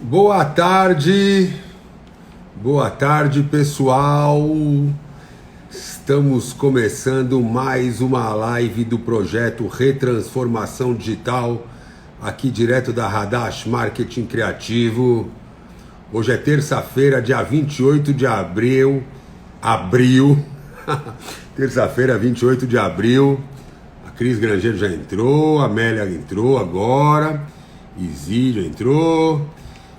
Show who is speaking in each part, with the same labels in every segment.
Speaker 1: Boa tarde pessoal. Estamos começando mais uma live do projeto Retransformação Digital, aqui direto da Hadash Marketing Criativo. Hoje é terça-feira, dia 28 de abril. Terça-feira, 28 de abril. A Cris Grangeiro já entrou, a Amélia entrou agora, Isídio entrou.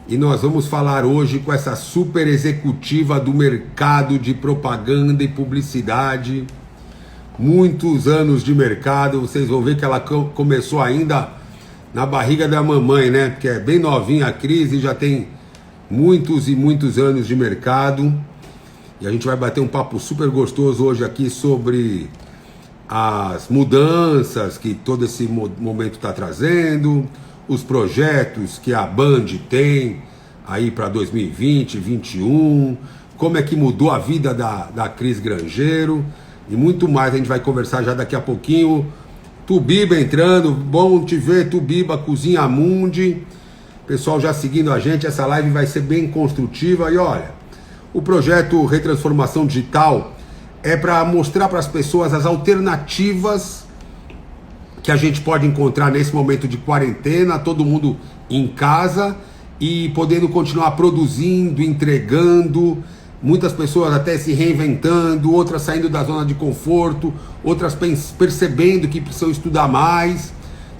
Speaker 1: E nós vamos falar hoje com essa super executiva do mercado de propaganda e publicidade. Muitos anos de mercado, vocês vão ver que ela começou ainda na barriga da mamãe, né? Porque é bem novinha a Cris e já tem muitos e muitos anos de mercado. E a gente vai bater um papo super gostoso hoje aqui sobre as mudanças que todo esse momento está trazendo, os projetos que a Band tem aí para 2020, 2021, como é que mudou a vida da Cris Grangeiro e muito mais. A gente vai conversar já daqui a pouquinho. Tubiba entrando, bom te ver, Tubiba, Cozinha Mundi, pessoal já seguindo a gente. Essa live vai ser bem construtiva. E olha, o projeto Retransformação Digital é para mostrar para as pessoas as alternativas que a gente pode encontrar nesse momento de quarentena, todo mundo em casa e podendo continuar produzindo, entregando, muitas pessoas até se reinventando, outras saindo da zona de conforto, outras percebendo que precisam estudar mais,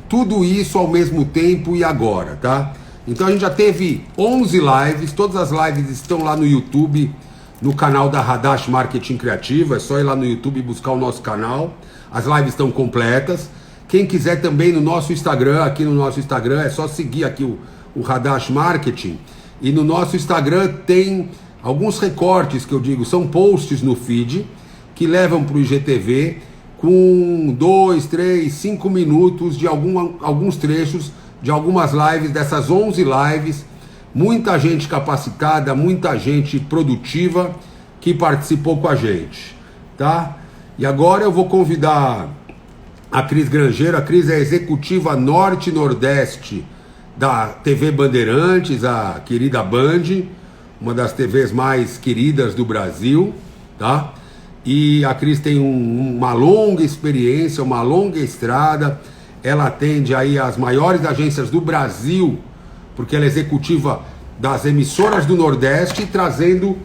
Speaker 1: tudo isso ao mesmo tempo e agora, tá? Então a gente já teve 11 lives, todas as lives estão lá no YouTube, no canal da Hadash Marketing Criativo, é só ir lá no YouTube e buscar o nosso canal, as lives estão completas. Quem quiser também no nosso Instagram, aqui no nosso Instagram, é só seguir aqui o Hadash Marketing. E no nosso Instagram tem alguns recortes que eu digo, são posts no feed, que levam para o IGTV com 2, 3, 5 minutos de alguns trechos de algumas lives, dessas 11 lives. Muita gente capacitada, muita gente produtiva que participou com a gente, tá? E agora eu vou convidar a Cris Grangeiro. A Cris é executiva Norte e Nordeste da TV Bandeirantes, a querida Band, uma das TVs mais queridas do Brasil, tá? E a Cris tem uma longa experiência, uma longa estrada. Ela atende aí as maiores agências do Brasil, porque ela é executiva das emissoras do Nordeste, trazendo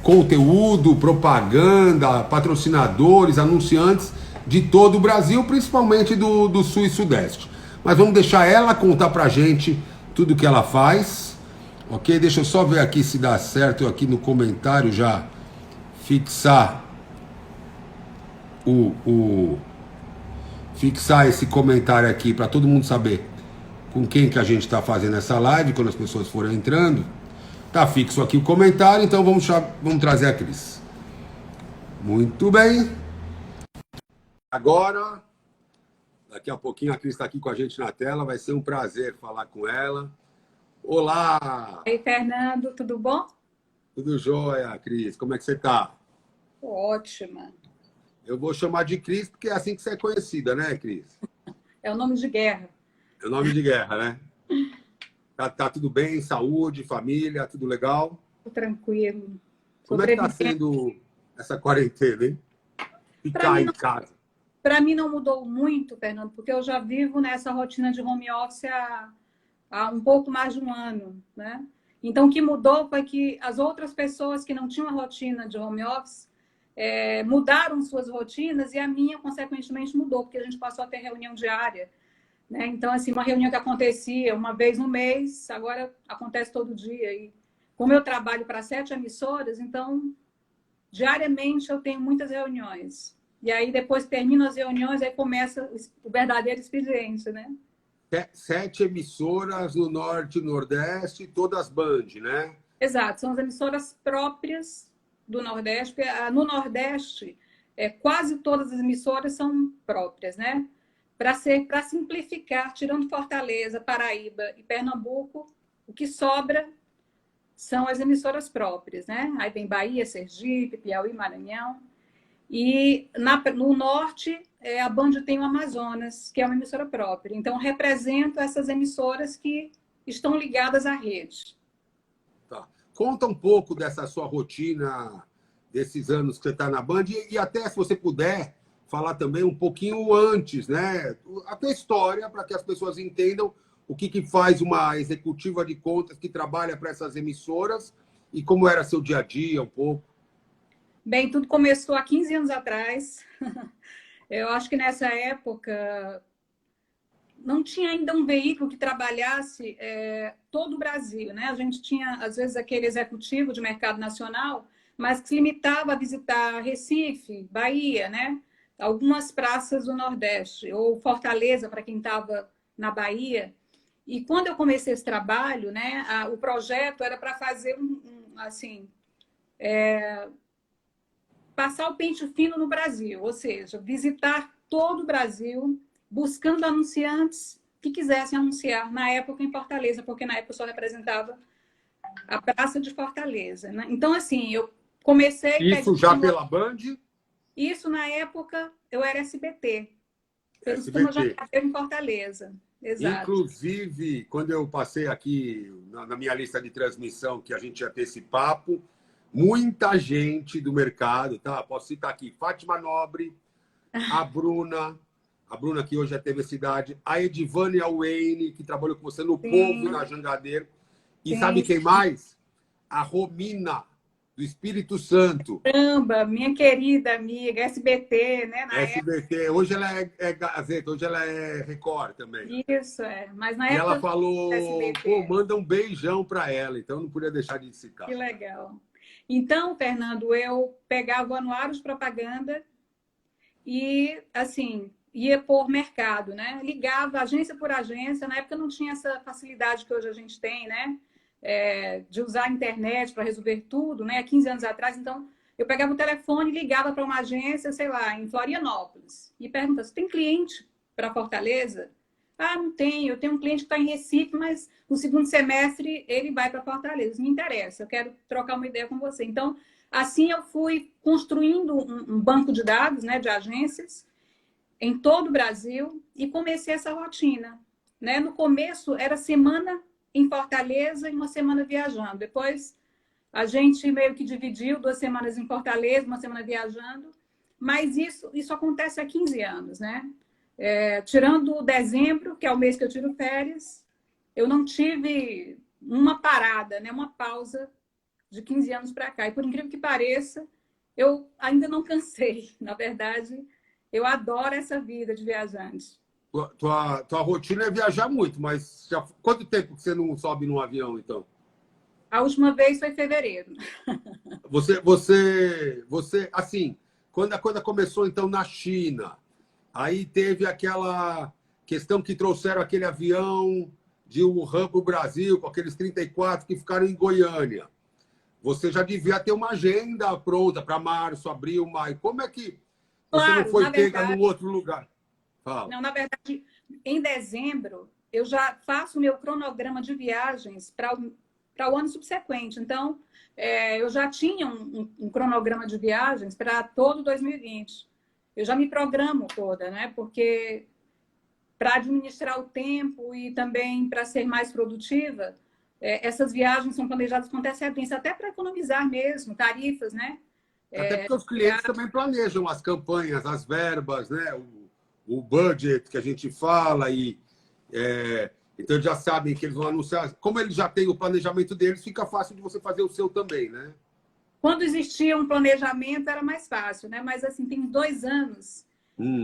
Speaker 1: conteúdo, propaganda, patrocinadores, anunciantes de todo o Brasil, principalmente do Sul e Sudeste. Mas vamos deixar ela contar pra gente tudo que ela faz, ok? Deixa eu só ver aqui se dá certo, eu aqui no comentário já fixar fixar esse comentário aqui para todo mundo saber com quem que a gente está fazendo essa live, quando as pessoas forem entrando. Tá fixo aqui o comentário, então vamos trazer a Cris. Muito bem. Agora, daqui a pouquinho a Cris está aqui com a gente na tela, vai ser um prazer falar com ela. Olá!
Speaker 2: Oi, Fernando, tudo bom?
Speaker 1: Tudo jóia, Cris, como é que você está?
Speaker 2: Ótima.
Speaker 1: Eu vou chamar de Cris porque é assim que você é conhecida, né, Cris?
Speaker 2: É o nome de guerra.
Speaker 1: É o nome de guerra, né? Tá tudo bem? Saúde, família, tudo legal?
Speaker 2: Tô tranquilo.
Speaker 1: Como é que está sendo essa quarentena, hein? Ficar em casa.
Speaker 2: Para mim não mudou muito, Fernando, porque eu já vivo nessa rotina de home office há um pouco mais de um ano, né? Então, o que mudou foi que as outras pessoas que não tinham a rotina de home office mudaram suas rotinas e a minha, consequentemente, mudou, porque a gente passou a ter reunião diária, né? Então, assim, uma reunião que acontecia uma vez no mês, agora acontece todo dia. E como eu trabalho para 7 emissoras, então, diariamente eu tenho muitas reuniões. E aí, depois que termino as reuniões, aí começa o verdadeiro expediente, né?
Speaker 1: 7 emissoras no Norte e Nordeste, todas Band, né?
Speaker 2: Exato, são as emissoras próprias do Nordeste, porque no Nordeste, quase todas as emissoras são próprias, né? Para simplificar, tirando Fortaleza, Paraíba e Pernambuco, o que sobra são as emissoras próprias, né? Aí vem Bahia, Sergipe, Piauí, Maranhão. E no norte, a Band tem o Amazonas, que é uma emissora própria. Então, represento essas emissoras que estão ligadas à rede.
Speaker 1: Tá. Conta um pouco dessa sua rotina, desses anos que você está na Band, e até, se você puder, falar também um pouquinho antes, né? A tua história, para que as pessoas entendam o que faz uma executiva de contas que trabalha para essas emissoras e como era seu dia a dia, um pouco.
Speaker 2: Bem, tudo começou há 15 anos atrás. Eu acho que nessa época não tinha ainda um veículo que trabalhasse todo o Brasil, né? A gente tinha, às vezes, aquele executivo de mercado nacional, mas que se limitava a visitar Recife, Bahia, né? Algumas praças do Nordeste, ou Fortaleza, para quem estava na Bahia. E quando eu comecei esse trabalho, né, o projeto era para fazer assim, passar o pente fino no Brasil, ou seja, visitar todo o Brasil, buscando anunciantes que quisessem anunciar na época em Fortaleza, porque na época eu só representava a Praça de Fortaleza, né? Então, assim, eu comecei...
Speaker 1: Isso já pela Band?
Speaker 2: Isso, na época, eu era SBT. Fez o Turma já
Speaker 1: SBT.
Speaker 2: em Fortaleza. Exato.
Speaker 1: Inclusive, quando eu passei aqui na minha lista de transmissão, que a gente ia ter esse papo, muita gente do mercado, tá? Posso citar aqui, Fátima Nobre, a Bruna que hoje é TV Cidade, a Edivânia Wayne, que trabalhou com você no
Speaker 2: Sim.
Speaker 1: Povo e na Jangadeiro. E
Speaker 2: Sim.
Speaker 1: sabe quem mais? A Romina, do Espírito Santo.
Speaker 2: Caramba, minha querida amiga, SBT, né? Na
Speaker 1: SBT. Época... Hoje ela é Gazeta, hoje ela é Record também.
Speaker 2: Isso, Mas na
Speaker 1: e
Speaker 2: época...
Speaker 1: ela falou, pô, manda um beijão para ela. Então, não podia deixar de citar.
Speaker 2: Que legal. Então, Fernando, eu pegava o anuário de propaganda e, assim, ia por mercado, né? Ligava agência por agência. Na época não tinha essa facilidade que hoje a gente tem, né? De usar a internet para resolver tudo, né? Há 15 anos atrás. Então, eu pegava o telefone e ligava para uma agência, sei lá, em Florianópolis. E perguntava, você tem cliente para Fortaleza? Ah, não tenho. Eu tenho um cliente que está em Recife, mas no segundo semestre ele vai para Fortaleza. Me interessa, eu quero trocar uma ideia com você. Então, assim eu fui construindo um banco de dados, né, de agências em todo o Brasil e comecei essa rotina, né? No começo era semana em Fortaleza e uma semana viajando. Depois a gente meio que dividiu 2 semanas em Fortaleza, uma semana viajando. Mas isso acontece há 15 anos, né? Tirando dezembro, que é o mês que eu tiro férias, eu não tive uma parada, né? Uma pausa de 15 anos para cá. E por incrível que pareça, eu ainda não cansei. Na verdade, eu adoro essa vida de viajante.
Speaker 1: Tua rotina é viajar muito, mas quanto tempo que você não sobe num avião, então?
Speaker 2: A última vez foi em fevereiro.
Speaker 1: Você assim, quando a coisa começou, então, na China, aí teve aquela questão que trouxeram aquele avião de Wuhan para o Brasil, com aqueles 34 que ficaram em Goiânia. Você já devia ter uma agenda pronta para março, abril, maio. Como é que você não foi pega num outro lugar? Fala.
Speaker 2: Não, na verdade, em dezembro, eu já faço o meu cronograma de viagens para o ano subsequente. Então, eu já tinha um cronograma de viagens para todo 2020. Eu já me programo toda, né? Porque para administrar o tempo e também para ser mais produtiva, essas viagens são planejadas com antecedência, até para economizar mesmo, tarifas, né?
Speaker 1: Até porque os clientes também planejam as campanhas, as verbas, né? O budget que a gente fala, então eles já sabem que eles vão anunciar. Como eles já têm o planejamento deles, fica fácil de você fazer o seu também, né?
Speaker 2: Quando existia um planejamento, era mais fácil, né? Mas, assim, tem 2 anos,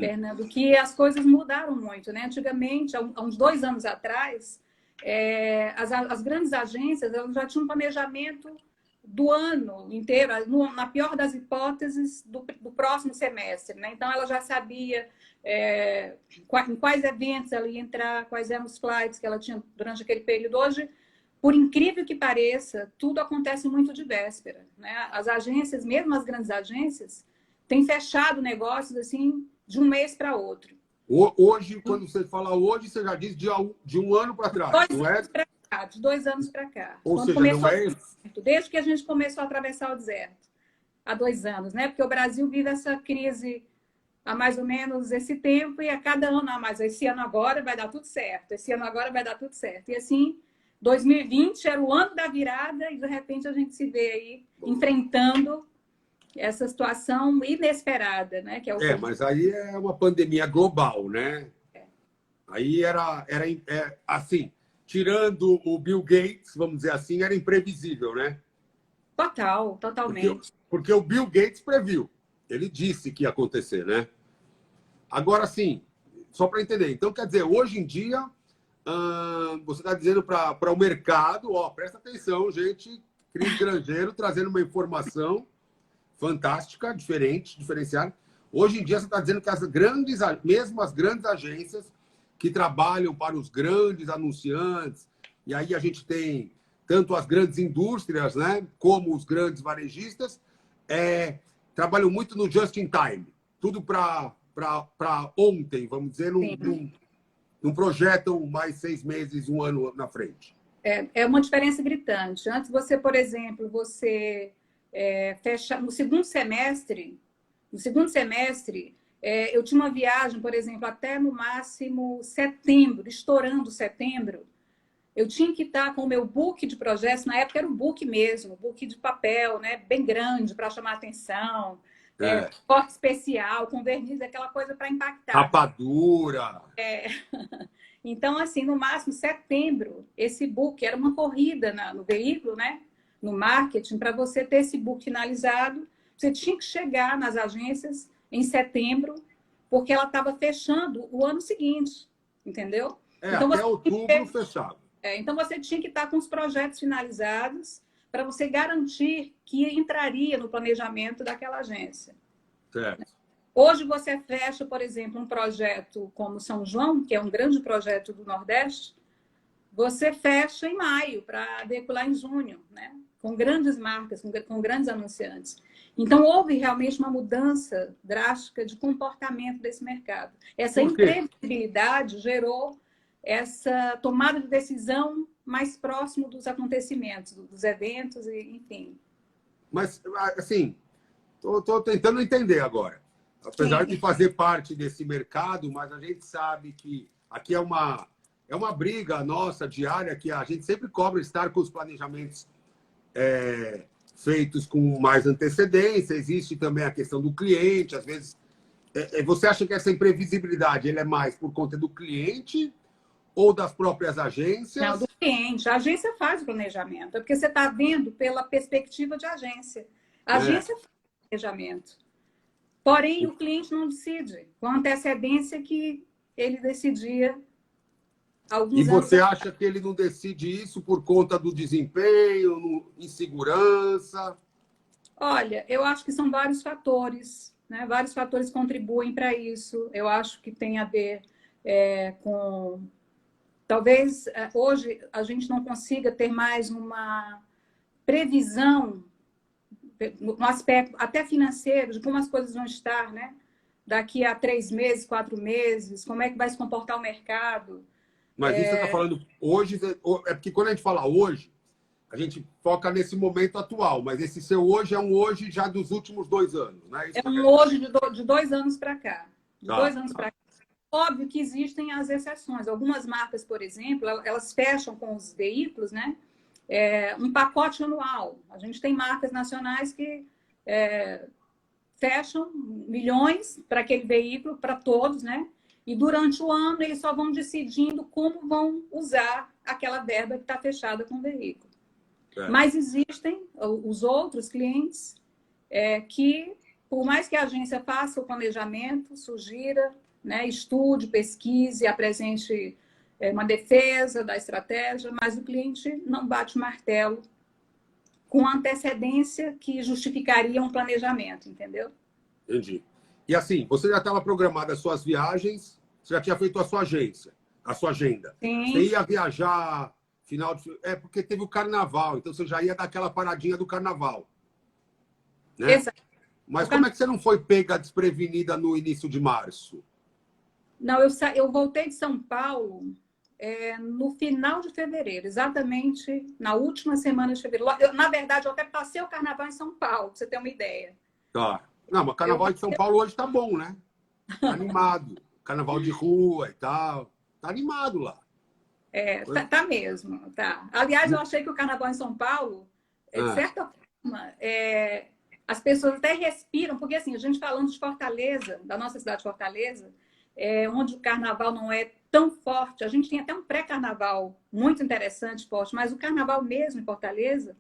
Speaker 2: Fernando, que as coisas mudaram muito, né? Antigamente, há uns 2 anos atrás, as grandes agências elas já tinham um planejamento do ano inteiro, na pior das hipóteses, do próximo semestre, né? Então, ela já sabia em quais eventos ela ia entrar, quais eram os flights que ela tinha durante aquele período. Hoje, por incrível que pareça, tudo acontece muito de véspera, né? As agências, mesmo as grandes agências, têm fechado negócios assim de um mês para outro.
Speaker 1: Hoje, quando você fala hoje, você já diz de um ano para trás, não é?
Speaker 2: De 2 anos para cá.
Speaker 1: Ou seja, não é isso?
Speaker 2: Desde que a gente começou a atravessar o deserto, há 2 anos, né? Porque o Brasil vive essa crise há mais ou menos esse tempo e a cada ano, mas esse ano agora vai dar tudo certo, esse ano agora vai dar tudo certo. E assim, 2020 era o ano da virada e, de repente, a gente se vê aí enfrentando essa situação inesperada, né? Que é o
Speaker 1: Mas aí é uma pandemia global, né? Aí era assim, tirando o Bill Gates, vamos dizer assim, era imprevisível, né?
Speaker 2: Totalmente.
Speaker 1: Porque o Bill Gates previu. Ele disse que ia acontecer, né? Agora, sim, só para entender. Então, quer dizer, hoje em dia, você está dizendo para o mercado, ó, presta atenção, gente, Cris Grangeiro trazendo uma informação fantástica, diferente, diferenciada. Hoje em dia, você está dizendo que mesmo as grandes agências que trabalham para os grandes anunciantes, e aí a gente tem tanto as grandes indústrias, né, como os grandes varejistas, trabalham muito no just in time. Tudo para ontem, vamos dizer, não projetam mais 6 meses, 1 ano na frente.
Speaker 2: É uma diferença gritante. Antes você, por exemplo, fecha no segundo semestre, eu tinha uma viagem, por exemplo, até no máximo setembro, estourando setembro, eu tinha que estar com o meu book de projetos, na época era um book mesmo, book de papel, né, bem grande para chamar atenção, corte especial, com verniz, aquela coisa para impactar.
Speaker 1: Rapadura.
Speaker 2: Então, assim, no máximo setembro, esse book era uma corrida no veículo, né, no marketing, para você ter esse book finalizado, você tinha que chegar nas agências em setembro, porque ela estava fechando o ano seguinte, entendeu?
Speaker 1: Então, até outubro fechado.
Speaker 2: Então, você tinha que estar com os projetos finalizados para você garantir que entraria no planejamento daquela agência.
Speaker 1: Certo.
Speaker 2: Hoje, você fecha, por exemplo, um projeto como São João, que é um grande projeto do Nordeste, você fecha em maio para decolar em junho, né? Com grandes marcas, com grandes anunciantes. Então, houve realmente uma mudança drástica de comportamento desse mercado. Essa imprevisibilidade gerou essa tomada de decisão mais próximo dos acontecimentos, dos eventos, enfim.
Speaker 1: Mas, assim, estou tentando entender agora. Apesar de fazer parte desse mercado, mas a gente sabe que aqui é uma briga nossa diária, que a gente sempre cobra estar com os planejamentos feitos com mais antecedência. Existe também a questão do cliente. Às vezes, você acha que essa imprevisibilidade é mais por conta do cliente ou das próprias agências?
Speaker 2: Não, do cliente. A agência faz o planejamento, porque você está vendo pela perspectiva de agência. A agência faz o planejamento. Porém, o cliente não decide com a antecedência que ele decidia alguns anos.
Speaker 1: E você acha que ele não decide isso por conta do desempenho, insegurança?
Speaker 2: Olha, eu acho que são vários fatores, né? Vários fatores contribuem para isso. Eu acho que tem a ver com... Talvez hoje a gente não consiga ter mais uma previsão no aspecto até financeiro de como as coisas vão estar, né? Daqui a 3 meses, 4 meses, como é que vai se comportar o mercado.
Speaker 1: Mas isso você está falando hoje, porque quando a gente fala hoje, a gente foca nesse momento atual, mas esse seu hoje é um hoje já dos últimos 2 anos, né?
Speaker 2: É um hoje de 2 anos para cá. De 2 anos para cá. Óbvio que existem as exceções. Algumas marcas, por exemplo, elas fecham com os veículos, né? Um pacote anual. A gente tem marcas nacionais que fecham milhões para aquele veículo, para todos, né? E durante o ano eles só vão decidindo como vão usar aquela verba que está fechada com o veículo. Mas existem os outros clientes que, por mais que a agência faça o planejamento, sugira, né, estude, pesquise, apresente uma defesa da estratégia, mas o cliente não bate o martelo com antecedência que justificaria um planejamento, entendeu?
Speaker 1: Entendi. E assim, você já estava programada as suas viagens, você já tinha feito a sua agência, a sua agenda.
Speaker 2: Sim.
Speaker 1: Você ia viajar final de... porque teve o carnaval, então você já ia dar aquela paradinha do carnaval. Né?
Speaker 2: Exato.
Speaker 1: Mas como é que você não foi pega desprevenida no início de março?
Speaker 2: Não, eu voltei de São Paulo no final de fevereiro, exatamente na última semana de fevereiro. Na verdade, eu até passei o carnaval em São Paulo, pra você ter uma ideia.
Speaker 1: Tá. Não, mas o carnaval de São Paulo hoje tá bom, né? Tá animado. Carnaval de rua e tal. Tá animado lá.
Speaker 2: Tá mesmo, tá. Aliás, eu achei que o carnaval em São Paulo, de certa forma, as pessoas até respiram, porque assim, a gente falando de Fortaleza, da nossa cidade de Fortaleza, onde o carnaval não é tão forte, a gente tem até um pré-carnaval muito interessante, forte, mas o carnaval mesmo em Fortaleza,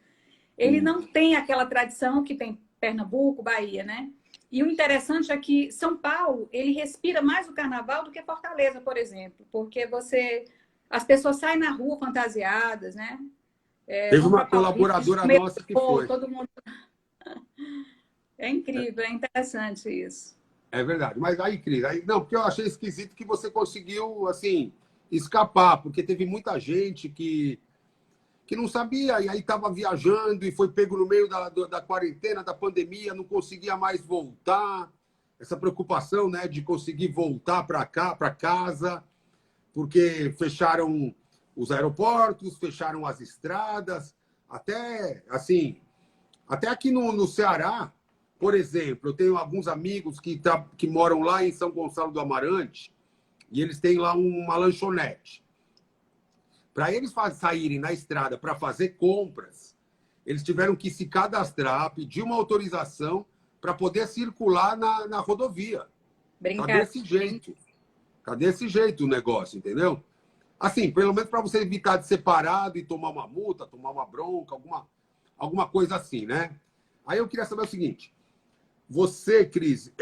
Speaker 2: ele não tem aquela tradição que tem Pernambuco, Bahia, né? E o interessante é que São Paulo, ele respira mais o carnaval do que Fortaleza, por exemplo, porque as pessoas saem na rua fantasiadas, né?
Speaker 1: Teve
Speaker 2: Vão
Speaker 1: uma
Speaker 2: para
Speaker 1: colaboradora nossa que foi.
Speaker 2: todo mundo. É incrível, é interessante isso.
Speaker 1: É verdade. Mas aí, Cris, não, porque eu achei esquisito que você conseguiu, assim, escapar, porque teve muita gente que não sabia, e aí estava viajando e foi pego no meio da quarentena, da pandemia, não conseguia mais voltar. Essa preocupação, né, de conseguir voltar para cá, para casa, porque fecharam os aeroportos, fecharam as estradas, até, assim, até aqui no Ceará, por exemplo, eu tenho alguns amigos que moram lá em São Gonçalo do Amarante, e eles têm lá uma lanchonete. Para eles saírem na estrada para fazer compras, eles tiveram que se cadastrar, pedir uma autorização para poder circular na rodovia. Tá
Speaker 2: Brincar.
Speaker 1: desse jeito. Tá desse jeito o negócio, entendeu? Assim, pelo menos para você evitar de ser parado e tomar uma multa, tomar uma bronca, alguma coisa assim, né? Aí eu queria saber o seguinte: você, Cris,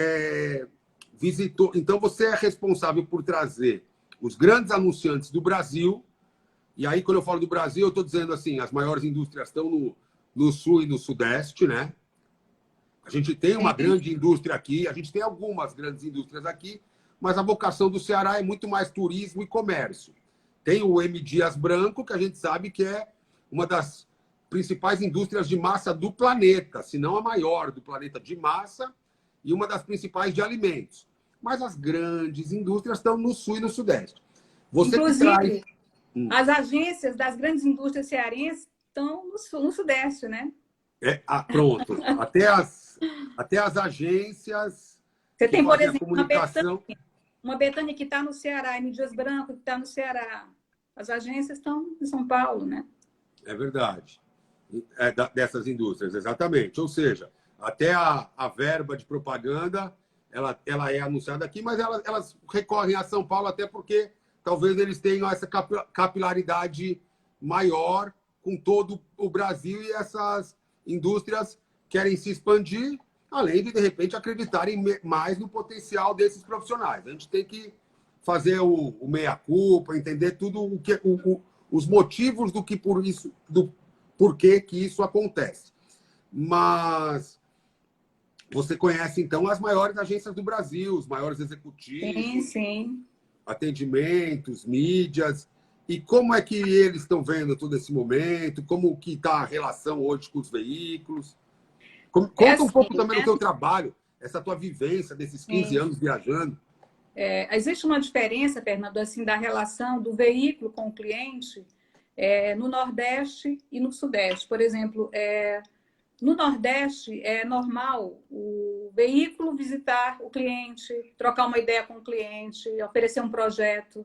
Speaker 1: visitou. Então, você é responsável por trazer os grandes anunciantes do Brasil. E aí, quando eu falo do Brasil, eu estou dizendo assim: as maiores indústrias estão no sul e no sudeste, né? A gente tem uma grande indústria aqui, a gente tem algumas grandes indústrias aqui, mas a vocação do Ceará é muito mais turismo e comércio. Tem o M. Dias Branco, que a gente sabe que é uma das principais indústrias de massa do planeta, se não a maior do planeta de massa, e uma das principais de alimentos. Mas as grandes indústrias estão no sul e no sudeste. Você que traz...
Speaker 2: Inclusive, as agências das grandes indústrias cearenses estão no sudeste, né?
Speaker 1: Pronto. Até as agências
Speaker 2: Você
Speaker 1: que
Speaker 2: tem, por
Speaker 1: fazem a
Speaker 2: exemplo,
Speaker 1: comunicação...
Speaker 2: uma Betânia que está no Ceará, M. Dias Branco que está no Ceará. As agências estão em São Paulo, né?
Speaker 1: É verdade. Dessas indústrias, exatamente. Ou seja, até a verba de propaganda ela é anunciada aqui, mas elas recorrem a São Paulo até porque talvez eles tenham essa capilaridade maior com todo o Brasil e essas indústrias querem se expandir, além de repente, acreditarem mais no potencial desses profissionais. A gente tem que fazer o meia-culpa, entender tudo os motivos do porquê que isso acontece. Mas você conhece, então, as maiores agências do Brasil, os maiores executivos,
Speaker 2: sim.
Speaker 1: atendimentos, mídias. E como é que eles estão vendo todo esse momento? Como que está a relação hoje com os veículos? Conta um pouco também do teu trabalho, essa tua vivência desses 15 anos viajando.
Speaker 2: Existe uma diferença, Fernando, assim, da relação do veículo com o cliente no Nordeste e no Sudeste. Por exemplo, no Nordeste é normal o veículo visitar o cliente, trocar uma ideia com o cliente, oferecer um projeto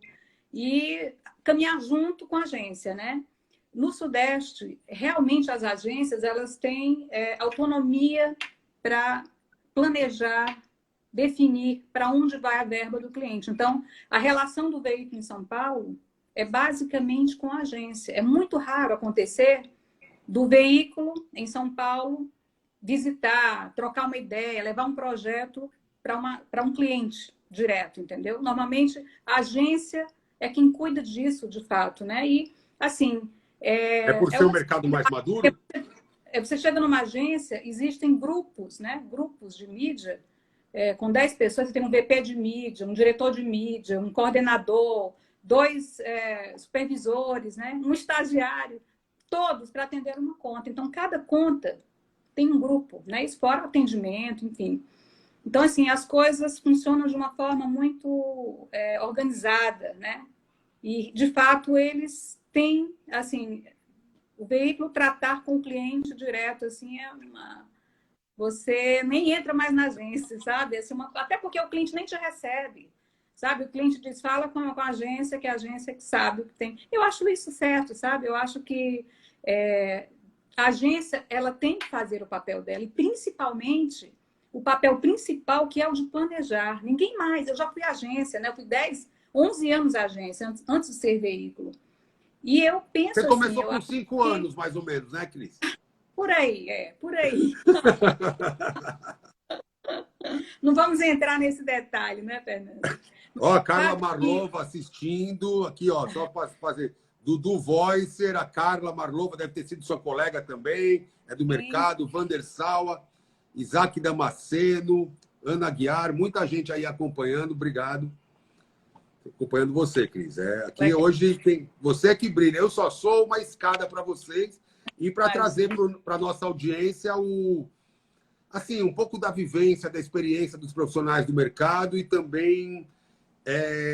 Speaker 2: e caminhar junto com a agência, né? No Sudeste, realmente as agências elas têm autonomia para planejar, definir para onde vai a verba do cliente. Então, a relação do veículo em São Paulo é basicamente com a agência. É muito raro acontecer do veículo em São Paulo visitar, trocar uma ideia, levar um projeto para um cliente direto, entendeu? Normalmente, a agência é quem cuida disso, de fato, né? E, assim...
Speaker 1: por ser um mercado mais maduro?
Speaker 2: Você chega numa agência, existem grupos, né? Grupos de mídia, com 10 pessoas, você tem um VP de mídia, um diretor de mídia, um coordenador, 2 supervisores, né? Um estagiário, todos para atender uma conta. Então, cada conta tem um grupo, né? Isso fora o atendimento, enfim. Então, assim, as coisas funcionam de uma forma muito organizada, né? E, de fato, eles têm, assim, o veículo tratar com o cliente direto, assim, você nem entra mais na agência, sabe? Assim, até porque o cliente nem te recebe. sabe? O cliente diz, fala com a agência, que é a agência que sabe o que tem. Eu acho isso certo, sabe? Eu acho que a agência, ela tem que fazer o papel dela, e principalmente o papel principal, que é o de planejar. Ninguém mais. Eu já fui agência, né? Eu fui 11 anos agência, antes de ser veículo. E eu penso
Speaker 1: Você começou
Speaker 2: assim...
Speaker 1: com 5 anos, mais ou menos, né, Cris?
Speaker 2: Por aí, por aí. Não vamos entrar nesse detalhe, né, Fernando?
Speaker 1: Ó, a Carla Marlova assistindo, aqui, ó, só para fazer. Dudu Voicer, a Carla Marlova deve ter sido sua colega também, é do mercado, Vander Sawa, Isaac Damasceno, Ana Guiar, muita gente aí acompanhando, obrigado. Acompanhando você, Cris. Aqui hoje tem você que brilha. Eu só sou uma escada para vocês e para trazer para a nossa audiência assim, um pouco da vivência, da experiência dos profissionais do mercado e também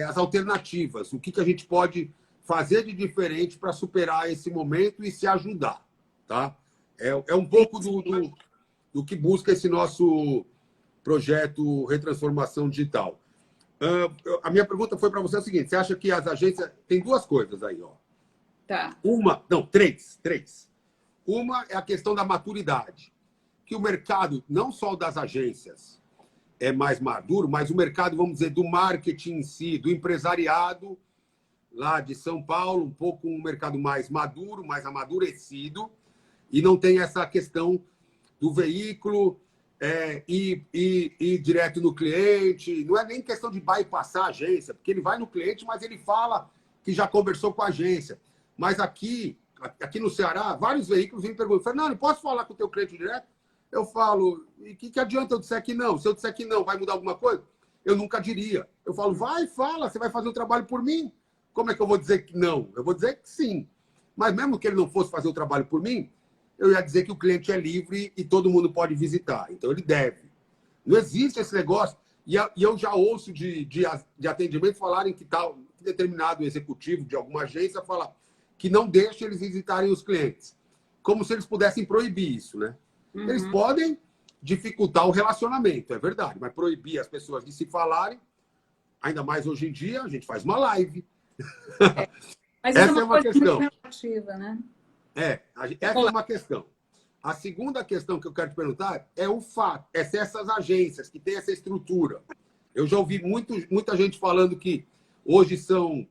Speaker 1: as alternativas. O que a gente pode fazer de diferente para superar esse momento e se ajudar. Tá? É um pouco do que busca esse nosso projeto Retransformação Digital. A minha pergunta foi para você o seguinte: você acha que as agências... Tem duas coisas aí, ó.
Speaker 2: Tá.
Speaker 1: Três. Uma é a questão da maturidade. Que o mercado, não só das agências, é mais maduro, mas o mercado, vamos dizer, do marketing em si, do empresariado, lá de São Paulo, um pouco um mercado mais maduro, mais amadurecido, e não tem essa questão do veículo... ir direto no cliente, não é nem questão de bypassar a agência, porque ele vai no cliente, mas ele fala que já conversou com a agência. Mas aqui no Ceará, vários veículos vêm perguntando, Fernando, posso falar com o teu cliente direto? Eu falo, e que adianta eu disser que não? Se eu disser que não, vai mudar alguma coisa? Eu nunca diria. Eu falo, vai, fala, você vai fazer o trabalho por mim? Como é que eu vou dizer que não? Eu vou dizer que sim. Mas mesmo que ele não fosse fazer o trabalho por mim, eu ia dizer que o cliente é livre e todo mundo pode visitar. Então, ele deve. Não existe esse negócio. E eu já ouço de atendimento falarem que determinado executivo de alguma agência fala que não deixa eles visitarem os clientes. Como se eles pudessem proibir isso, né? Uhum. Eles podem dificultar o relacionamento, é verdade. Mas proibir as pessoas de se falarem, ainda mais hoje em dia, a gente faz uma live.
Speaker 2: Mas essa é uma coisa questão muito relativa, né?
Speaker 1: Essa é uma questão. A segunda questão que eu quero te perguntar é o fato, se essas agências que têm essa estrutura. Eu já ouvi muita gente falando que hoje são,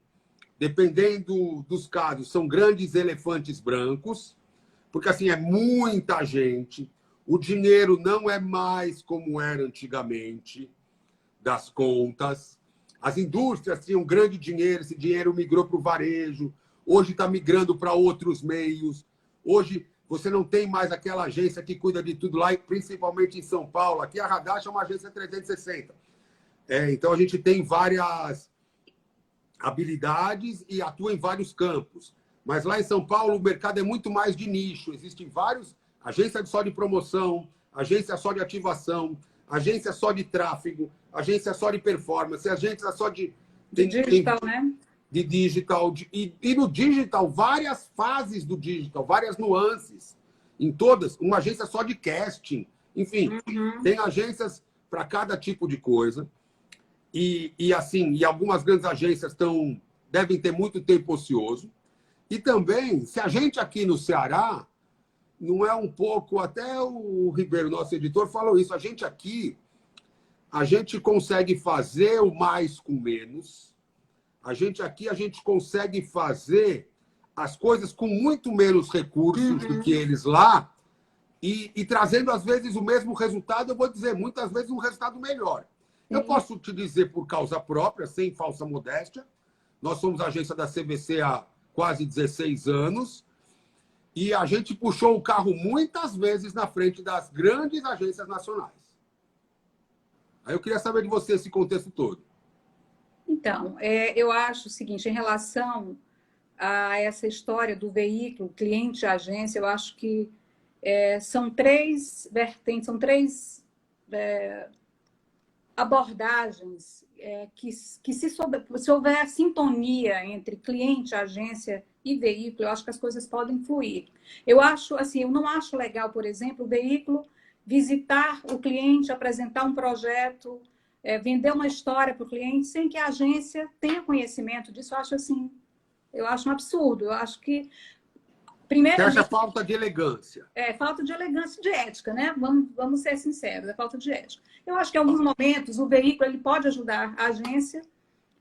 Speaker 1: dependendo dos casos, são grandes elefantes brancos, porque assim é muita gente, o dinheiro não é mais como era antigamente, das contas. As indústrias tinham grande dinheiro, esse dinheiro migrou para o varejo, hoje está migrando para outros meios. Hoje você não tem mais aquela agência que cuida de tudo lá, principalmente em São Paulo. Aqui a Radacha é uma agência 360. Então a gente tem várias habilidades e atua em vários campos. Mas lá em São Paulo o mercado é muito mais de nicho. Existem vários, agência só de promoção, agência só de ativação, agência só de tráfego, agência só de performance, agência só de
Speaker 2: digital, né?
Speaker 1: De digital. E no digital, várias fases do digital, várias nuances. Em todas, uma agência só de casting. Enfim, tem agências para cada tipo de coisa. E algumas grandes agências devem ter muito tempo ocioso. E também, se a gente aqui no Ceará, não é um pouco, até o Ribeiro, nosso editor, falou isso, a gente consegue fazer o mais com menos. A gente consegue fazer as coisas com muito menos recursos do que eles lá e trazendo, às vezes, o mesmo resultado, eu vou dizer, muitas vezes, um resultado melhor. Eu posso te dizer por causa própria, sem falsa modéstia, nós somos agência da CVC há quase 16 anos e a gente puxou o carro muitas vezes na frente das grandes agências nacionais. Aí eu queria saber de você esse contexto todo.
Speaker 2: Então, eu acho o seguinte, em relação a essa história do veículo, cliente e agência, eu acho que são três vertentes, são três abordagens que se houver sintonia entre cliente, agência e veículo, eu acho que as coisas podem fluir. Eu acho, assim, eu não acho legal, por exemplo, o veículo visitar o cliente, apresentar um projeto vender uma história para o cliente sem que a agência tenha conhecimento disso. Eu acho um absurdo. Eu acho que, primeiramente...
Speaker 1: Você acha falta de elegância?
Speaker 2: Falta de elegância e de ética, né? Vamos ser sinceros, é falta de ética. Eu acho que em alguns momentos o veículo ele pode ajudar a agência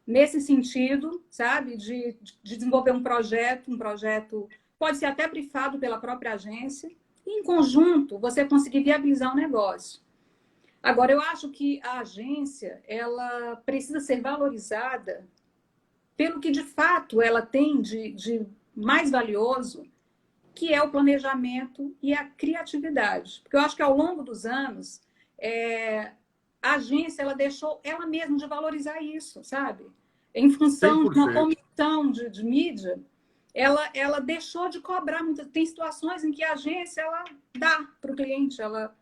Speaker 2: nesse sentido, sabe? De desenvolver um projeto pode ser até brifado pela própria agência, e em conjunto você conseguir viabilizar o negócio. Agora, eu acho que a agência ela precisa ser valorizada pelo que, de fato, ela tem de mais valioso, que é o planejamento e a criatividade. Porque eu acho que, ao longo dos anos, a agência ela deixou ela mesma de valorizar isso, sabe? Em função
Speaker 1: 100%.
Speaker 2: de uma comissão de mídia, ela deixou de cobrar. Tem situações em que a agência ela dá para o cliente, ela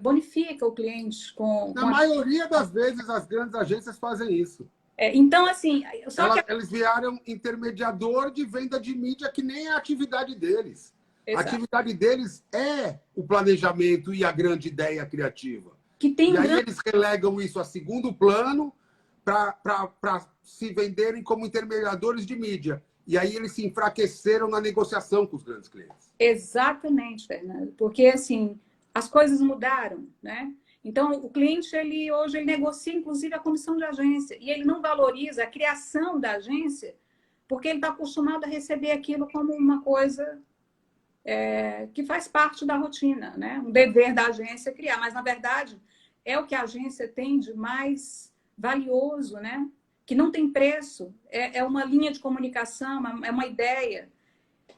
Speaker 2: bonifica o cliente
Speaker 1: Na maioria das vezes, as grandes agências fazem isso.
Speaker 2: Então, assim...
Speaker 1: Eles viraram intermediador de venda de mídia, que nem é a atividade deles.
Speaker 2: Exato.
Speaker 1: A atividade deles é o planejamento e a grande ideia criativa. Aí eles relegam isso a segundo plano para se venderem como intermediadores de mídia. E aí eles se enfraqueceram na negociação com os grandes clientes.
Speaker 2: Exatamente, Fernando. Porque, assim, as coisas mudaram, né? Então, o cliente, hoje, ele negocia, inclusive, a comissão de agência. E ele não valoriza a criação da agência, porque ele está acostumado a receber aquilo como uma coisa que faz parte da rotina, né? Um dever da agência criar. Mas, na verdade, é o que a agência tem de mais valioso, né? Que não tem preço. É uma linha de comunicação, é uma ideia,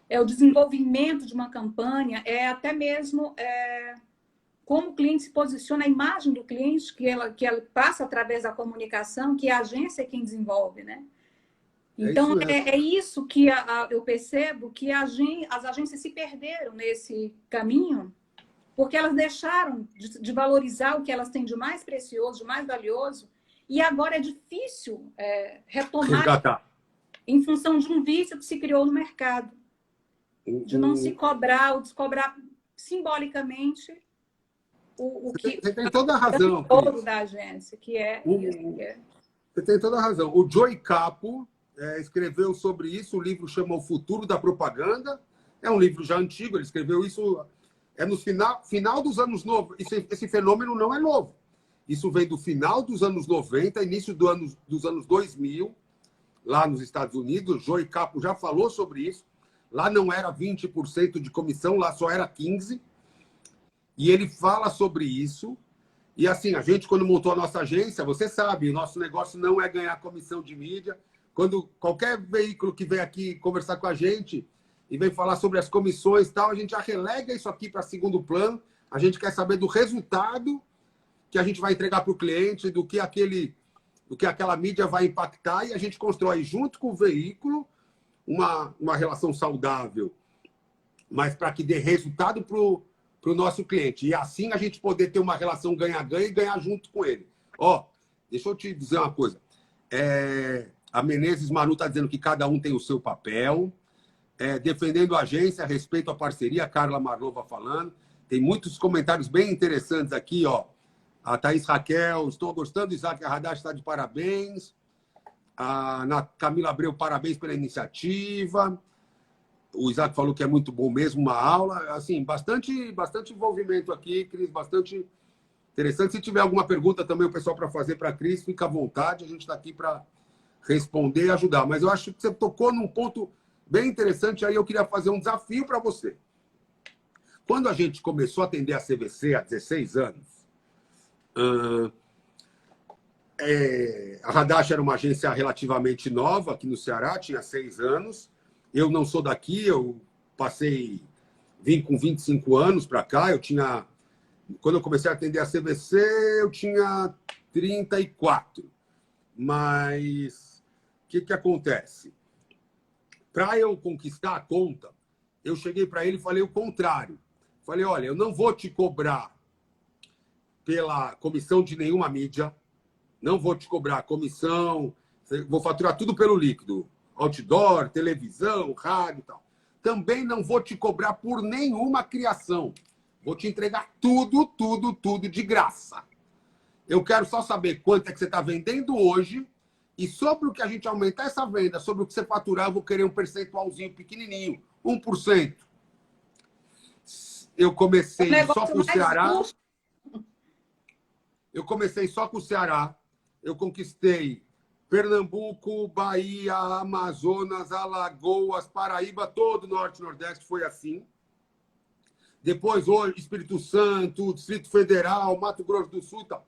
Speaker 2: é o desenvolvimento de uma campanha, é até mesmo como o cliente se posiciona, a imagem do cliente que ela passa através da comunicação, que a agência é quem desenvolve, né? Então, é isso que eu percebo que as agências se perderam nesse caminho, porque elas deixaram de valorizar o que elas têm de mais precioso, de mais valioso, e agora é difícil retomar em função de um vício que se criou no mercado. De não se cobrar, ou descobrar simbolicamente o que...
Speaker 1: Você tem toda a razão.
Speaker 2: O da agência, que é...
Speaker 1: Você tem toda a razão. O Joey Capo escreveu sobre isso, o livro chama O Futuro da Propaganda. É um livro já antigo, ele escreveu isso no final dos anos 90. Esse fenômeno não é novo. Isso vem do final dos anos 90, início dos anos 2000, lá nos Estados Unidos. O Joey Capo já falou sobre isso. Lá não era 20% de comissão, lá só era 15%. E ele fala sobre isso. E assim, a gente, quando montou a nossa agência, você sabe, o nosso negócio não é ganhar comissão de mídia. Quando qualquer veículo que vem aqui conversar com a gente e vem falar sobre as comissões e tal, a gente já relega isso aqui para segundo plano. A gente quer saber do resultado que a gente vai entregar para o cliente, do que aquela mídia vai impactar, e a gente constrói junto com o veículo uma relação saudável, mas para que dê resultado para o nosso cliente. E assim a gente poder ter uma relação ganha-ganha e ganhar junto com ele. Deixa eu te dizer uma coisa. A Menezes Manu está dizendo que cada um tem o seu papel. Defendendo a agência, respeito à parceria, a Carla Marlova falando. Tem muitos comentários bem interessantes aqui, A Thaís Raquel, estou gostando, Isaac Hadash está de parabéns. A Camila Abreu, parabéns pela iniciativa. O Isaac falou que é muito bom mesmo, uma aula. Assim, bastante envolvimento aqui, Cris, bastante interessante. Se tiver alguma pergunta também, o pessoal para fazer para a Cris, fica à vontade. A gente está aqui para responder e ajudar. Mas eu acho que você tocou num ponto bem interessante. Aí eu queria fazer um desafio para você. Quando a gente começou a atender a CVC há 16 anos, a Hadash era uma agência relativamente nova aqui no Ceará, tinha 6 anos. Eu não sou daqui, eu vim com 25 anos para cá. Quando eu comecei a atender a CVC, eu tinha 34. Mas o que acontece? Para eu conquistar a conta, eu cheguei para ele e falei o contrário. Falei, olha, eu não vou te cobrar pela comissão de nenhuma mídia, não vou te cobrar comissão, vou faturar tudo pelo líquido, outdoor, televisão, rádio e tal. Também não vou te cobrar por nenhuma criação. Vou te entregar tudo de graça. Eu quero só saber quanto é que você está vendendo hoje e sobre o que a gente aumentar essa venda, sobre o que você faturar, eu vou querer um percentualzinho pequenininho, 1%. Eu comecei só com o Ceará. Eu comecei só com o Ceará. Eu conquistei Pernambuco, Bahia, Amazonas, Alagoas, Paraíba, todo o Norte e Nordeste foi assim. Depois, hoje, Espírito Santo, Distrito Federal, Mato Grosso do Sul, tal.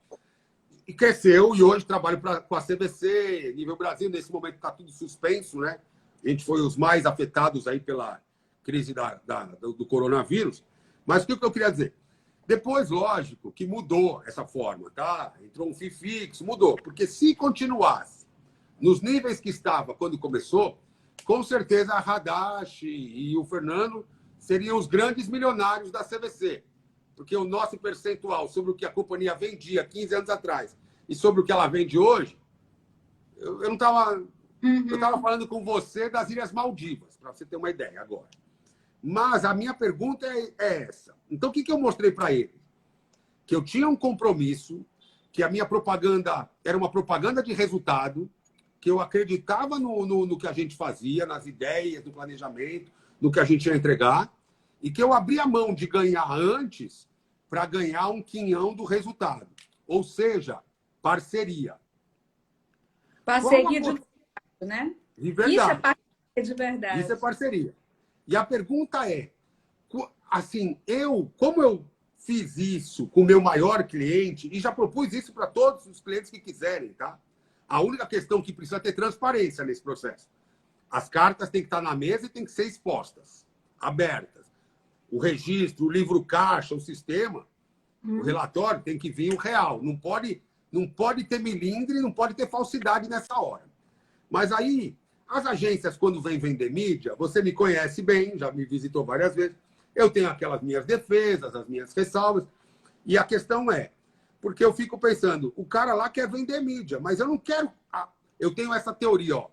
Speaker 1: E cresceu, e hoje trabalho com a CVC, nível Brasil, nesse momento está tudo suspenso, né? A gente foi os mais afetados aí pela crise do coronavírus. Mas o que eu queria dizer? Depois, lógico, que mudou essa forma, tá? Entrou um FII fixo, mudou. Porque se continuasse nos níveis que estava quando começou, com certeza a Hadash e o Fernando seriam os grandes milionários da CVC. Porque o nosso percentual sobre o que a companhia vendia 15 anos atrás e sobre o que ela vende hoje, eu não estava... Eu estava falando com você das Ilhas Maldivas, para você ter uma ideia agora. Mas a minha pergunta é essa. Então, o que eu mostrei para ele? Que eu tinha um compromisso, que a minha propaganda era uma propaganda de resultado, que eu acreditava no que a gente fazia, nas ideias, no planejamento, no que a gente ia entregar, e que eu abria mão de ganhar antes para ganhar um quinhão do resultado. Ou seja, parceria.
Speaker 2: Parceria de verdade, né?
Speaker 1: De verdade.
Speaker 2: Isso é parceria de verdade.
Speaker 1: Isso é parceria. E a pergunta é, assim, como eu fiz isso com o meu maior cliente, e já propus isso para todos os clientes que quiserem, tá? A única questão que precisa ter transparência nesse processo. As cartas têm que estar na mesa e têm que ser expostas, abertas. O registro, o livro caixa, o sistema, o relatório tem que vir o real. Não pode ter milindre, não pode ter falsidade nessa hora. Mas aí, as agências, quando vêm vender mídia, você me conhece bem, já me visitou várias vezes, eu tenho aquelas minhas defesas, as minhas ressalvas, e a questão é, porque eu fico pensando, o cara lá quer vender mídia, mas eu não quero... Eu tenho essa teoria, ó.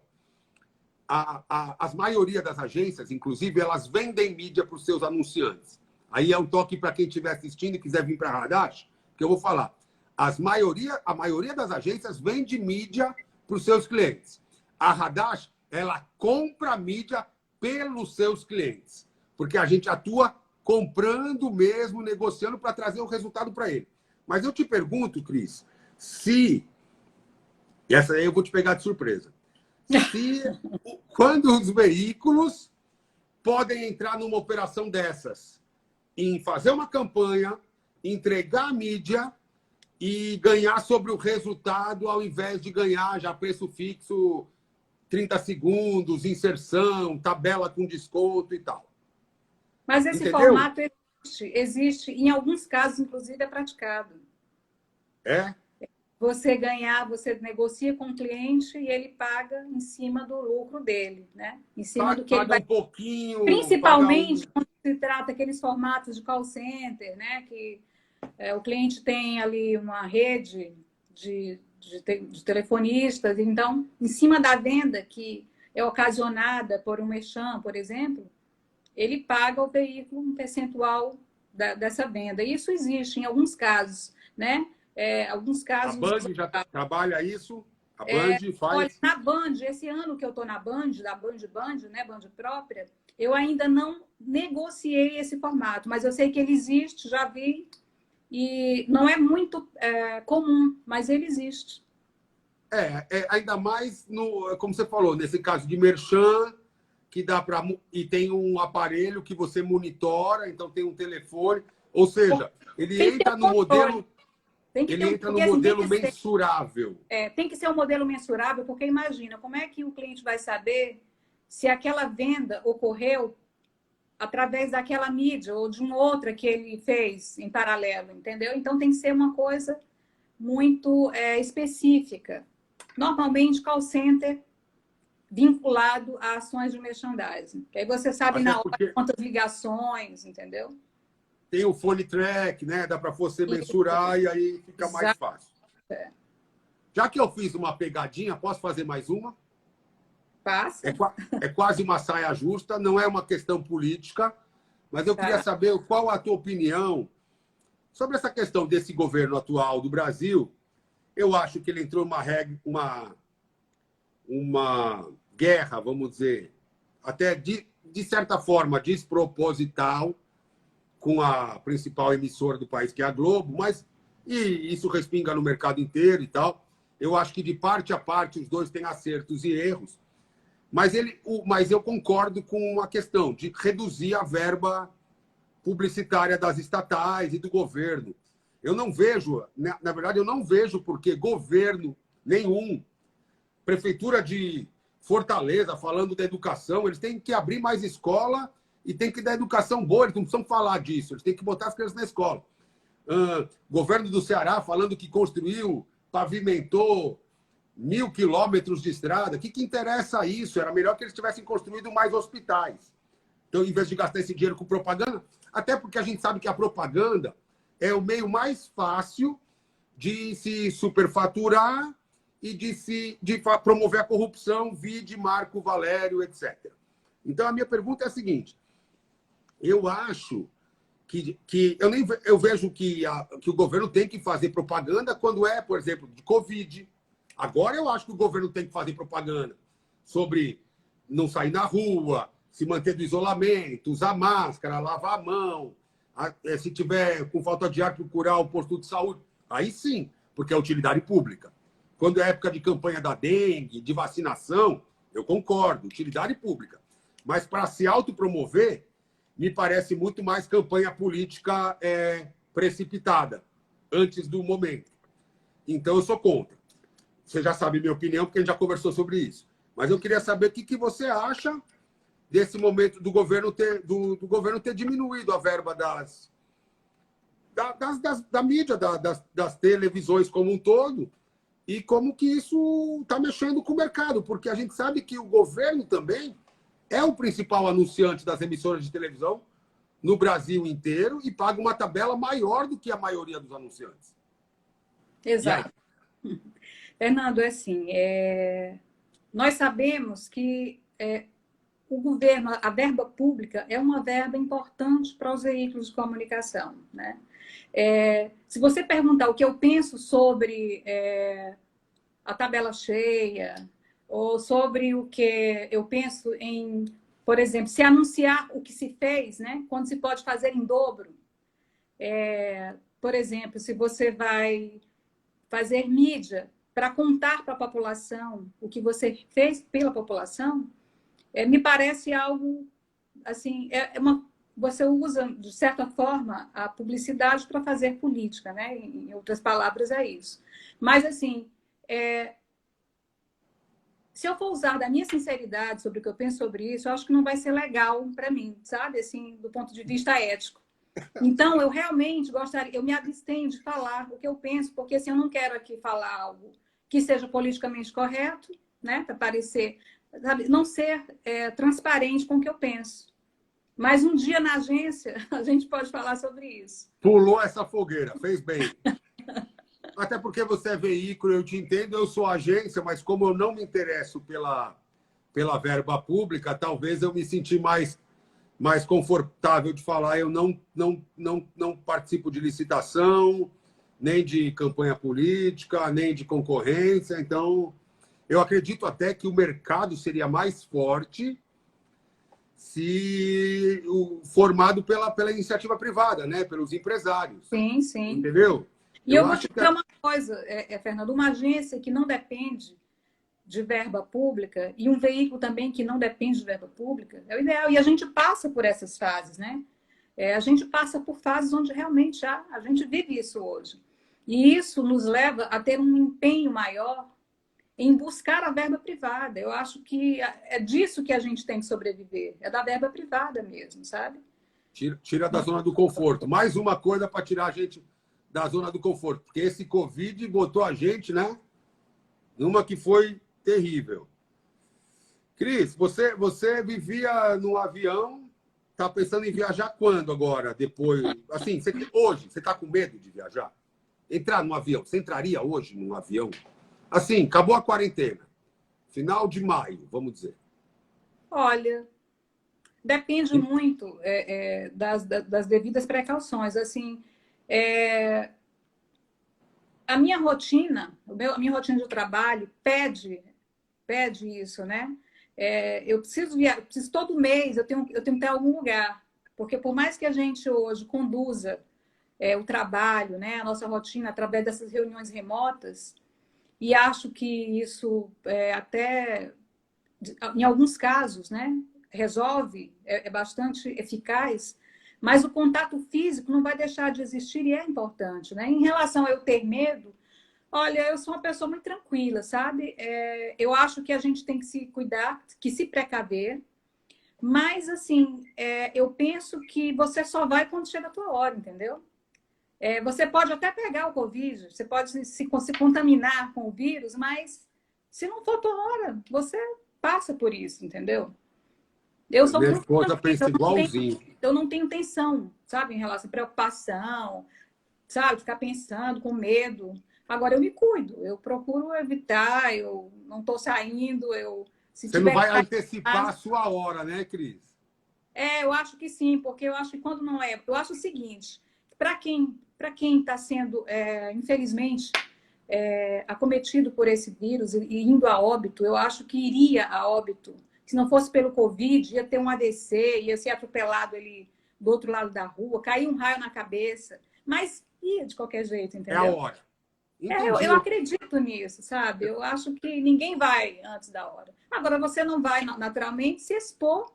Speaker 1: As maioria das agências, inclusive, elas vendem mídia para os seus anunciantes. Aí é um toque para quem estiver assistindo e quiser vir para a Hadash, que eu vou falar. A maioria das agências vende mídia para os seus clientes. A Hadash, ela compra mídia pelos seus clientes. Porque a gente atua comprando mesmo, negociando para trazer o resultado para ele. Mas eu te pergunto, Cris, e essa aí eu vou te pegar de surpresa. Quando os veículos podem entrar numa operação dessas, em fazer uma campanha, entregar a mídia e ganhar sobre o resultado, ao invés de ganhar já preço fixo, 30 segundos, inserção, tabela com desconto e tal.
Speaker 2: Mas esse
Speaker 1: Entendeu?
Speaker 2: formato existe, em alguns casos, inclusive, é praticado.
Speaker 1: É?
Speaker 2: Você negocia com o cliente e ele paga em cima do lucro dele, né? Em cima do que ele vai...
Speaker 1: um pouquinho.
Speaker 2: Principalmente quando se trata aqueles formatos de call center, né? Que o cliente tem ali uma rede de telefonistas, então, em cima da venda que é ocasionada por um merchan, por exemplo, ele paga ao veículo um percentual dessa venda. Isso existe em alguns casos, né? Alguns casos...
Speaker 1: A Band já trabalha isso? A Band faz?
Speaker 2: Olha, na Band, esse ano que eu estou na Band, da Band, né? Band própria, eu ainda não negociei esse formato, mas eu sei que ele existe, já vi, e não é muito comum, mas ele existe.
Speaker 1: Ainda mais, como você falou, nesse caso de merchan, que dá para... E tem um aparelho que você monitora, então tem um telefone, ou seja, ele entra no modelo... Ele entra no modelo mensurável.
Speaker 2: Tem que ser um modelo mensurável, porque imagina, como é que o cliente vai saber se aquela venda ocorreu através daquela mídia ou de uma outra que ele fez em paralelo, entendeu? Então tem que ser uma coisa muito específica. Normalmente, call center vinculado a ações de merchandising. Que aí você sabe na hora quantas ligações, entendeu?
Speaker 1: Tem o phone track, né? Dá para você mensurar e aí fica mais fácil. Já que eu fiz uma pegadinha, posso fazer mais uma?
Speaker 2: Passa.
Speaker 1: É quase uma saia justa, não é uma questão política, mas eu queria saber qual a tua opinião sobre essa questão desse governo atual do Brasil, Eu acho que ele entrou uma guerra, vamos dizer, até de certa forma desproposital, com a principal emissora do país, que é a Globo, e isso respinga no mercado inteiro e tal. Eu acho que de parte a parte os dois têm acertos e erros, mas eu concordo com a questão de reduzir a verba publicitária das estatais e do governo. Eu não vejo, na verdade, eu não vejo porque governo nenhum, prefeitura de Fortaleza, falando da educação, eles têm que abrir mais escola e tem que dar educação boa, eles não precisam falar disso, eles têm que botar as crianças na escola. Governo do Ceará falando que construiu, pavimentou 1.000 quilômetros de estrada. O que interessa isso? Era melhor que eles tivessem construído mais hospitais. Então, em vez de gastar esse dinheiro com propaganda, até porque a gente sabe que a propaganda é o meio mais fácil de se superfaturar e de promover a corrupção, vide Marco Valério, etc. Então, a minha pergunta é a seguinte. Eu acho que eu vejo que o governo tem que fazer propaganda quando é, por exemplo, de Covid. Agora eu acho que o governo tem que fazer propaganda sobre não sair na rua, se manter do isolamento, usar máscara, lavar a mão, se tiver com falta de ar, procurar o posto de saúde. Aí sim, porque é utilidade pública. Quando é época de campanha da dengue, de vacinação, eu concordo, utilidade pública. Mas para se autopromover, me parece muito mais campanha política precipitada, antes do momento. Então, eu sou contra. Você já sabe minha opinião, porque a gente já conversou sobre isso. Mas eu queria saber o que você acha desse momento do governo ter diminuído a verba da mídia, das televisões como um todo, e como que isso está mexendo com o mercado, porque a gente sabe que o governo também é o principal anunciante das emissoras de televisão no Brasil inteiro e paga uma tabela maior do que a maioria dos anunciantes.
Speaker 2: Exato. Fernando, é assim, nós sabemos que o governo, a verba pública é uma verba importante para os veículos de comunicação, né? Se você perguntar o que eu penso sobre a tabela cheia, ou sobre o que eu penso em, por exemplo, se anunciar o que se fez, né? Quando se pode fazer em dobro. Por exemplo, se você vai fazer mídia para contar para a população o que você fez pela população, me parece algo assim, você usa, de certa forma, a publicidade para fazer política, né? Em outras palavras, é isso. Mas, assim, se eu for usar da minha sinceridade sobre o que eu penso sobre isso, eu acho que não vai ser legal para mim, sabe? Assim, do ponto de vista ético. Então, eu realmente gostaria, eu me abstenho de falar o que eu penso, porque assim, eu não quero aqui falar algo que seja politicamente correto, né? Para parecer, sabe? Não ser transparente com o que eu penso. Mas um dia na agência, a gente pode falar sobre isso.
Speaker 1: Pulou essa fogueira, fez bem. Até porque você é veículo, eu te entendo, eu sou agência, mas como eu não me interesso pela verba pública, talvez eu me senti mais confortável de falar. Eu não participo de licitação, nem de campanha política, nem de concorrência. Então, eu acredito até que o mercado seria mais forte se formado pela iniciativa privada, né? Pelos empresários.
Speaker 2: Sim, sim.
Speaker 1: Entendeu?
Speaker 2: E eu vou te dizer uma coisa, Fernando, uma agência que não depende de verba pública e um veículo também que não depende de verba pública é o ideal. E a gente passa por essas fases, né? A gente passa por fases onde realmente a gente vive isso hoje. E isso nos leva a ter um empenho maior em buscar a verba privada. Eu acho que é disso que a gente tem que sobreviver, é da verba privada mesmo, sabe?
Speaker 1: Tira da zona do conforto. Mais uma coisa para tirar a gente da zona do conforto, porque esse Covid botou a gente, né, numa que foi terrível. Cris, você vivia no avião, tá pensando em viajar quando agora? Depois, assim, hoje, você tá com medo de viajar? Entrar no avião, você entraria hoje num avião? Assim, acabou a quarentena. Final de maio, vamos dizer.
Speaker 2: Olha, depende muito das devidas precauções. Assim, a minha rotina, a minha rotina de trabalho pede isso, né? Eu preciso todo mês, eu tenho que ter algum lugar. Porque por mais que a gente hoje conduza o trabalho, né, a nossa rotina através dessas reuniões remotas, e acho que isso até, em alguns casos, né, resolve, é bastante eficaz, mas o contato físico não vai deixar de existir e é importante, né? Em relação a eu ter medo, olha, eu sou uma pessoa muito tranquila, sabe? Eu acho que a gente tem que se cuidar, que se precaver, mas, assim, eu penso que você só vai quando chega a tua hora, entendeu? Você pode até pegar o Covid, você pode se contaminar com o vírus, mas se não for a tua hora, você passa por isso, entendeu? Eu sou
Speaker 1: Minha
Speaker 2: muito
Speaker 1: esposa
Speaker 2: tranquila,
Speaker 1: pensa igualzinho.
Speaker 2: eu não tenho tensão, sabe, em relação à preocupação, sabe, ficar pensando com medo. Agora eu me cuido, eu procuro evitar, eu não estou saindo, se
Speaker 1: Você não
Speaker 2: tiver que
Speaker 1: vai
Speaker 2: sair,
Speaker 1: antecipar a sua hora, né, Cris?
Speaker 2: eu acho que sim, porque eu acho que quando não é, eu acho o seguinte, para quem está sendo, infelizmente, acometido por esse vírus e indo a óbito, eu acho que iria a óbito. Se não fosse pelo Covid, ia ter um ADC, ia ser atropelado ali do outro lado da rua, cair um raio na cabeça, mas ia de qualquer jeito,
Speaker 1: É a
Speaker 2: entendeu?
Speaker 1: hora.
Speaker 2: Eu,
Speaker 1: Entendi.
Speaker 2: eu acredito nisso, sabe? Eu acho que ninguém vai antes da hora. Agora, você não vai naturalmente se expor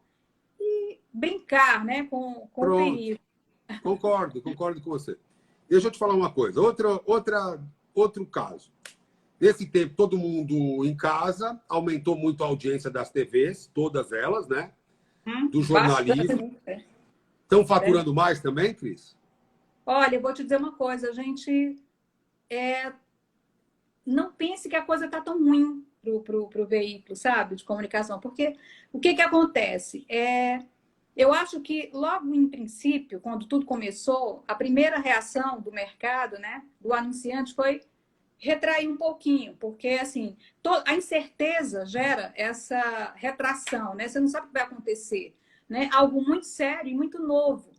Speaker 2: e brincar, né, com o
Speaker 1: Pronto.
Speaker 2: perigo.
Speaker 1: Concordo com você. Deixa eu te falar uma coisa. Outro caso. Nesse tempo, todo mundo em casa, aumentou muito a audiência das TVs, todas elas, né? Do jornalismo.
Speaker 2: Bastante.
Speaker 1: Estão faturando mais também, Cris?
Speaker 2: Olha, eu vou te dizer uma coisa, a gente não pense que a coisa está tão ruim pro veículo, sabe, de comunicação, porque o que acontece? Eu acho que logo em princípio, quando tudo começou, a primeira reação do mercado, né, do anunciante foi retrair um pouquinho, porque assim, a incerteza gera essa retração, né? Você não sabe o que vai acontecer, né? Algo muito sério e muito novo.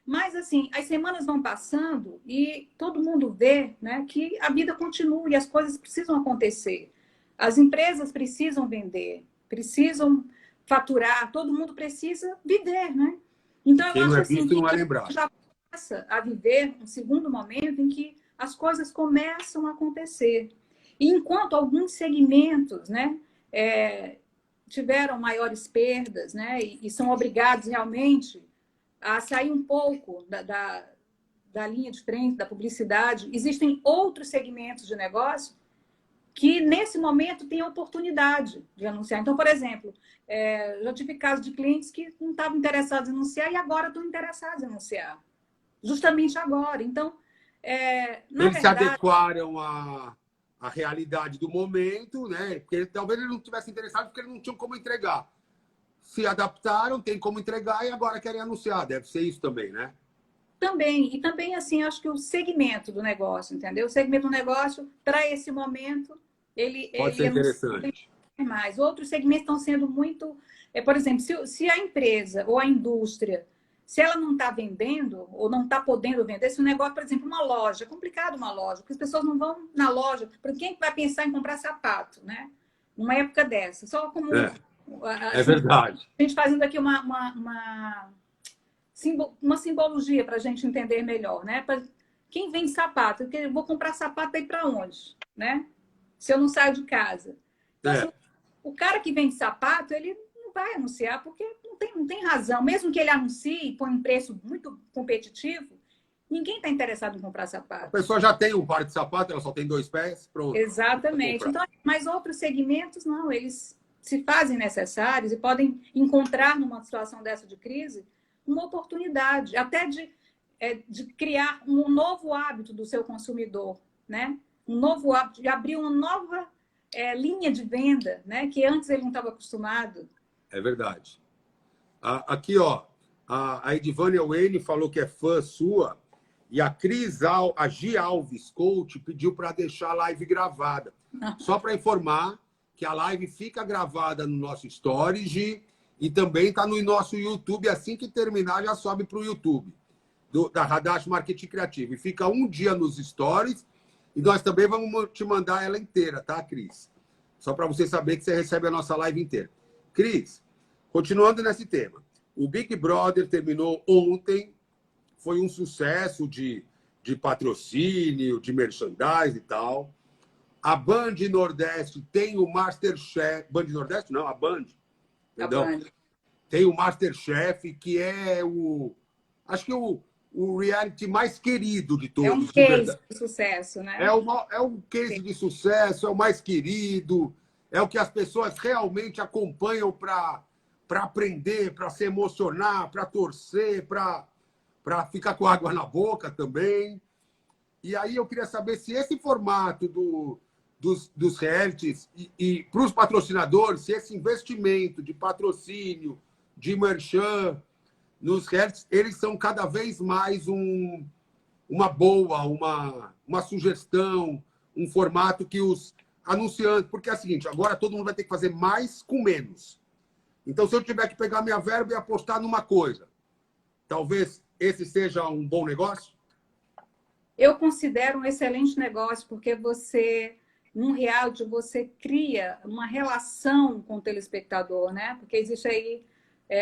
Speaker 2: Mas assim, as semanas vão passando e todo mundo vê, né, que a vida continua e as coisas precisam acontecer. As empresas precisam vender, precisam faturar, todo mundo precisa viver, né?
Speaker 1: E
Speaker 2: Então eu
Speaker 1: quem não
Speaker 2: acho
Speaker 1: é
Speaker 2: assim
Speaker 1: visto
Speaker 2: que
Speaker 1: não é
Speaker 2: a gente
Speaker 1: lembrado.
Speaker 2: já começa a viver um segundo momento em que as coisas começam a acontecer. E enquanto alguns segmentos, né, tiveram maiores perdas, né, e são obrigados realmente a sair um pouco da linha de frente, da publicidade, existem outros segmentos de negócio que, nesse momento, têm oportunidade de anunciar. Então, por exemplo, já tive casos de clientes que não estavam interessados em anunciar e agora estão interessados em anunciar. Justamente agora. Então, na
Speaker 1: Eles se
Speaker 2: verdade...
Speaker 1: adequaram à realidade do momento, né? Porque talvez eles não tivessem interessado porque eles não tinham como entregar. Se adaptaram, tem como entregar e agora querem anunciar. Deve ser isso também, né?
Speaker 2: Também, e também, assim, acho que o segmento do negócio, entendeu? O segmento do negócio, para esse momento,
Speaker 1: Pode ser
Speaker 2: ele
Speaker 1: interessante.
Speaker 2: mais. Outros segmentos estão sendo muito... por exemplo, se a empresa ou a indústria, se ela não está vendendo ou não está podendo vender, se o negócio, por exemplo, uma loja, é complicado uma loja, porque as pessoas não vão na loja, porque quem vai pensar em comprar sapato, né? Numa época dessa? Só como...
Speaker 1: É verdade.
Speaker 2: A gente fazendo aqui uma simbologia para a gente entender melhor, né? Quem vende sapato? Eu vou comprar sapato para ir para onde, né? Se eu não saio de casa. Então, assim, o cara que vende sapato, ele não vai anunciar porque não tem razão. Mesmo que ele anuncie e põe um preço muito competitivo, ninguém está interessado em comprar sapato.
Speaker 1: A pessoa já tem um par de sapato, ela só tem 2 pés, pronto.
Speaker 2: Exatamente. Então, mas outros segmentos, não. Eles se fazem necessários e podem encontrar, numa situação dessa de crise, uma oportunidade, até de criar um novo hábito do seu consumidor, né? Um novo hábito, de abrir uma nova linha de venda, né? Que antes ele não estava acostumado.
Speaker 1: É verdade. Aqui, ó, a Edivânia Wayne falou que é fã sua e a Gi Alves, coach, pediu para deixar a live gravada. Só para informar que a live fica gravada no nosso Stories, Gi, e também está no nosso YouTube. Assim que terminar, já sobe para o YouTube da Hadash Marketing Criativo. E fica um dia nos Stories E nós também vamos te mandar ela inteira, tá, Cris? Só para você saber que você recebe a nossa live inteira. Cris, continuando nesse tema. O Big Brother terminou ontem, foi um sucesso de patrocínio, de merchandising e tal. A Band Nordeste tem o Masterchef. Band Nordeste? Não, a Band. Perdão.
Speaker 2: Band.
Speaker 1: Tem o Masterchef, que é acho que o reality mais querido de todos.
Speaker 2: É um case de sucesso, né?
Speaker 1: É um case de sucesso, é o mais querido, é o que as pessoas realmente acompanham para aprender, para se emocionar, para torcer, para ficar com água na boca também. E aí eu queria saber se esse formato dos realities e para os patrocinadores, se esse investimento de patrocínio, de merchan, nos realities, eles são cada vez mais uma boa, uma sugestão, um formato que os anunciantes... Porque é o seguinte, agora todo mundo vai ter que fazer mais com menos. Então, se eu tiver que pegar minha verba e apostar numa coisa, talvez esse seja um bom negócio?
Speaker 2: Eu considero um excelente negócio, porque num reality, você cria uma relação com o telespectador, né? Porque existe aí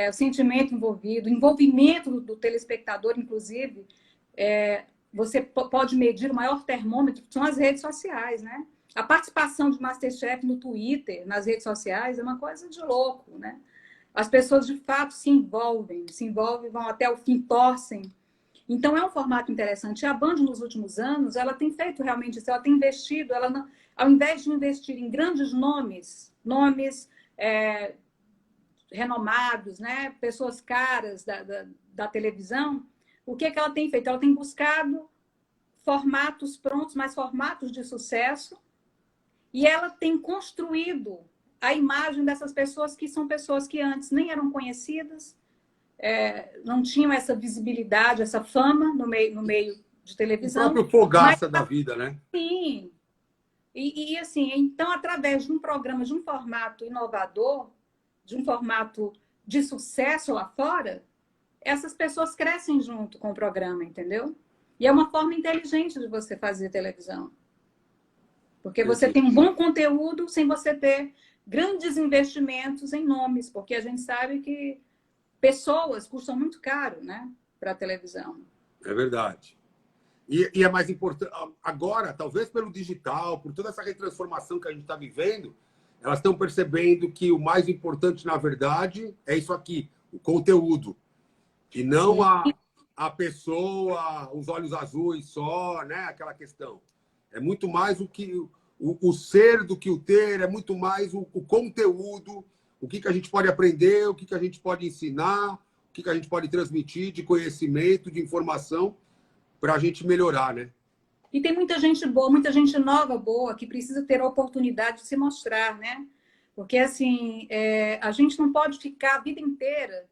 Speaker 2: o sentimento envolvido, o envolvimento do telespectador, inclusive, você pode medir o maior termômetro, que são as redes sociais, né? A participação de Masterchef no Twitter, nas redes sociais, é uma coisa de louco, né? As pessoas, de fato, se envolvem, vão até o fim, torcem. Então, é um formato interessante. A Band, nos últimos anos, ela tem feito realmente isso, ela tem investido, ao invés de investir em grandes nomes renomados, né? Pessoas caras da televisão, o que ela tem feito? Ela tem buscado formatos prontos, mas formatos de sucesso, e ela tem construído a imagem dessas pessoas que são pessoas que antes nem eram conhecidas, não tinham essa visibilidade, essa fama no meio de televisão.
Speaker 1: O próprio Fogaça da vida, né?
Speaker 2: Sim. E assim, então, através de um programa, de um formato inovador, de um formato de sucesso lá fora, essas pessoas crescem junto com o programa, entendeu? E é uma forma inteligente de você fazer televisão. Porque você tem um bom conteúdo sem você ter grandes investimentos em nomes, porque a gente sabe que pessoas custam muito caro, né, para a televisão.
Speaker 1: É verdade. E é mais importante, agora, talvez pelo digital, por toda essa retransformação que a gente está vivendo, elas estão percebendo que o mais importante, na verdade, é isso aqui, o conteúdo. E não a pessoa, os olhos azuis só, né? Aquela questão. É muito mais o ser do que o ter, é muito mais o conteúdo, o que a gente pode aprender, o que a gente pode ensinar, o que a gente pode transmitir de conhecimento, de informação, para a gente melhorar, né?
Speaker 2: E tem muita gente boa, muita gente nova boa, que precisa ter a oportunidade de se mostrar, né? Porque, assim, a gente não pode ficar a vida inteira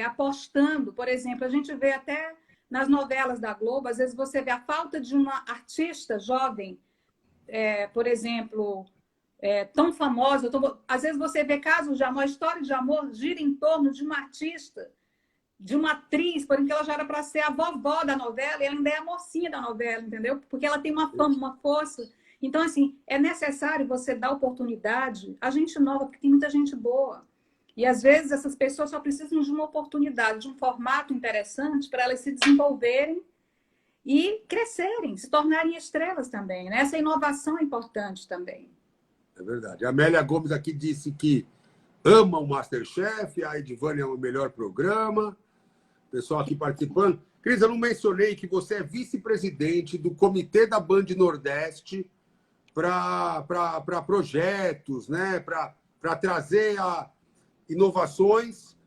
Speaker 2: apostando. Por exemplo, a gente vê até nas novelas da Globo, às vezes você vê a falta de uma artista jovem, por exemplo, tão famosa. Às vezes você vê casos de amor, a história de amor gira em torno de uma artista, de uma atriz, por exemplo, que ela já era para ser a vovó da novela, e ela ainda é a mocinha da novela, entendeu? Porque ela tem uma fama, uma força. Então, assim, é necessário você dar oportunidade a gente nova, porque tem muita gente boa. E, às vezes, essas pessoas só precisam de uma oportunidade, de um formato interessante para elas se desenvolverem e crescerem, se tornarem estrelas também, né? Essa inovação é importante também.
Speaker 1: É verdade. A Amélia Gomes aqui disse que ama o Masterchef, a Edivânia é o melhor programa. Pessoal aqui participando. Cris, eu não mencionei que você é vice-presidente do Comitê da Band Nordeste para projetos, né? Para trazer inovações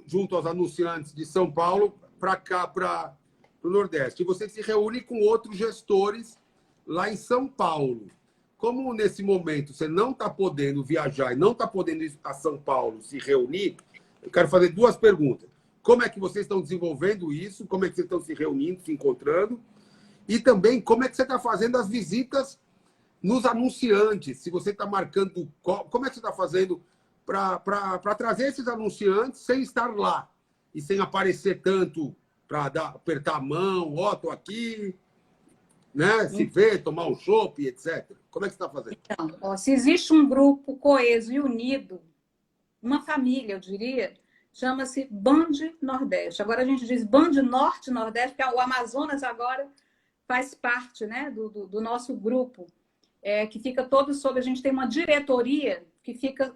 Speaker 1: junto aos anunciantes de São Paulo para cá, para o Nordeste. E você se reúne com outros gestores lá em São Paulo. Como nesse momento você não está podendo viajar e não está podendo ir a São Paulo se reunir, eu quero fazer duas perguntas. Como é que vocês estão desenvolvendo isso? Como é que vocês estão se reunindo, se encontrando? E também, como é que você está fazendo as visitas nos anunciantes? Se você está marcando... Como é que você está fazendo para trazer esses anunciantes sem estar lá? E sem aparecer tanto para apertar a mão, ó, estou aqui. né? Se ver, tomar um chopp, etc. Como é que você está fazendo?
Speaker 2: Então, ó, se existe um grupo coeso e unido, uma família, eu diria, chama-se Band Nordeste. Agora a gente diz Band Norte Nordeste, porque o Amazonas agora faz parte, né, do nosso grupo, que fica todo sob... A gente tem uma diretoria que fica...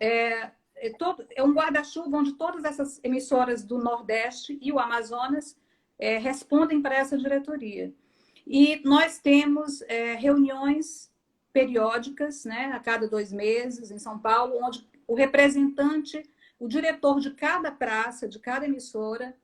Speaker 2: É um guarda-chuva onde todas essas emissoras do Nordeste e o Amazonas respondem para essa diretoria. E nós temos reuniões periódicas, né, a cada 2 meses, em São Paulo, onde o representante, o diretor de cada praça, de cada emissora,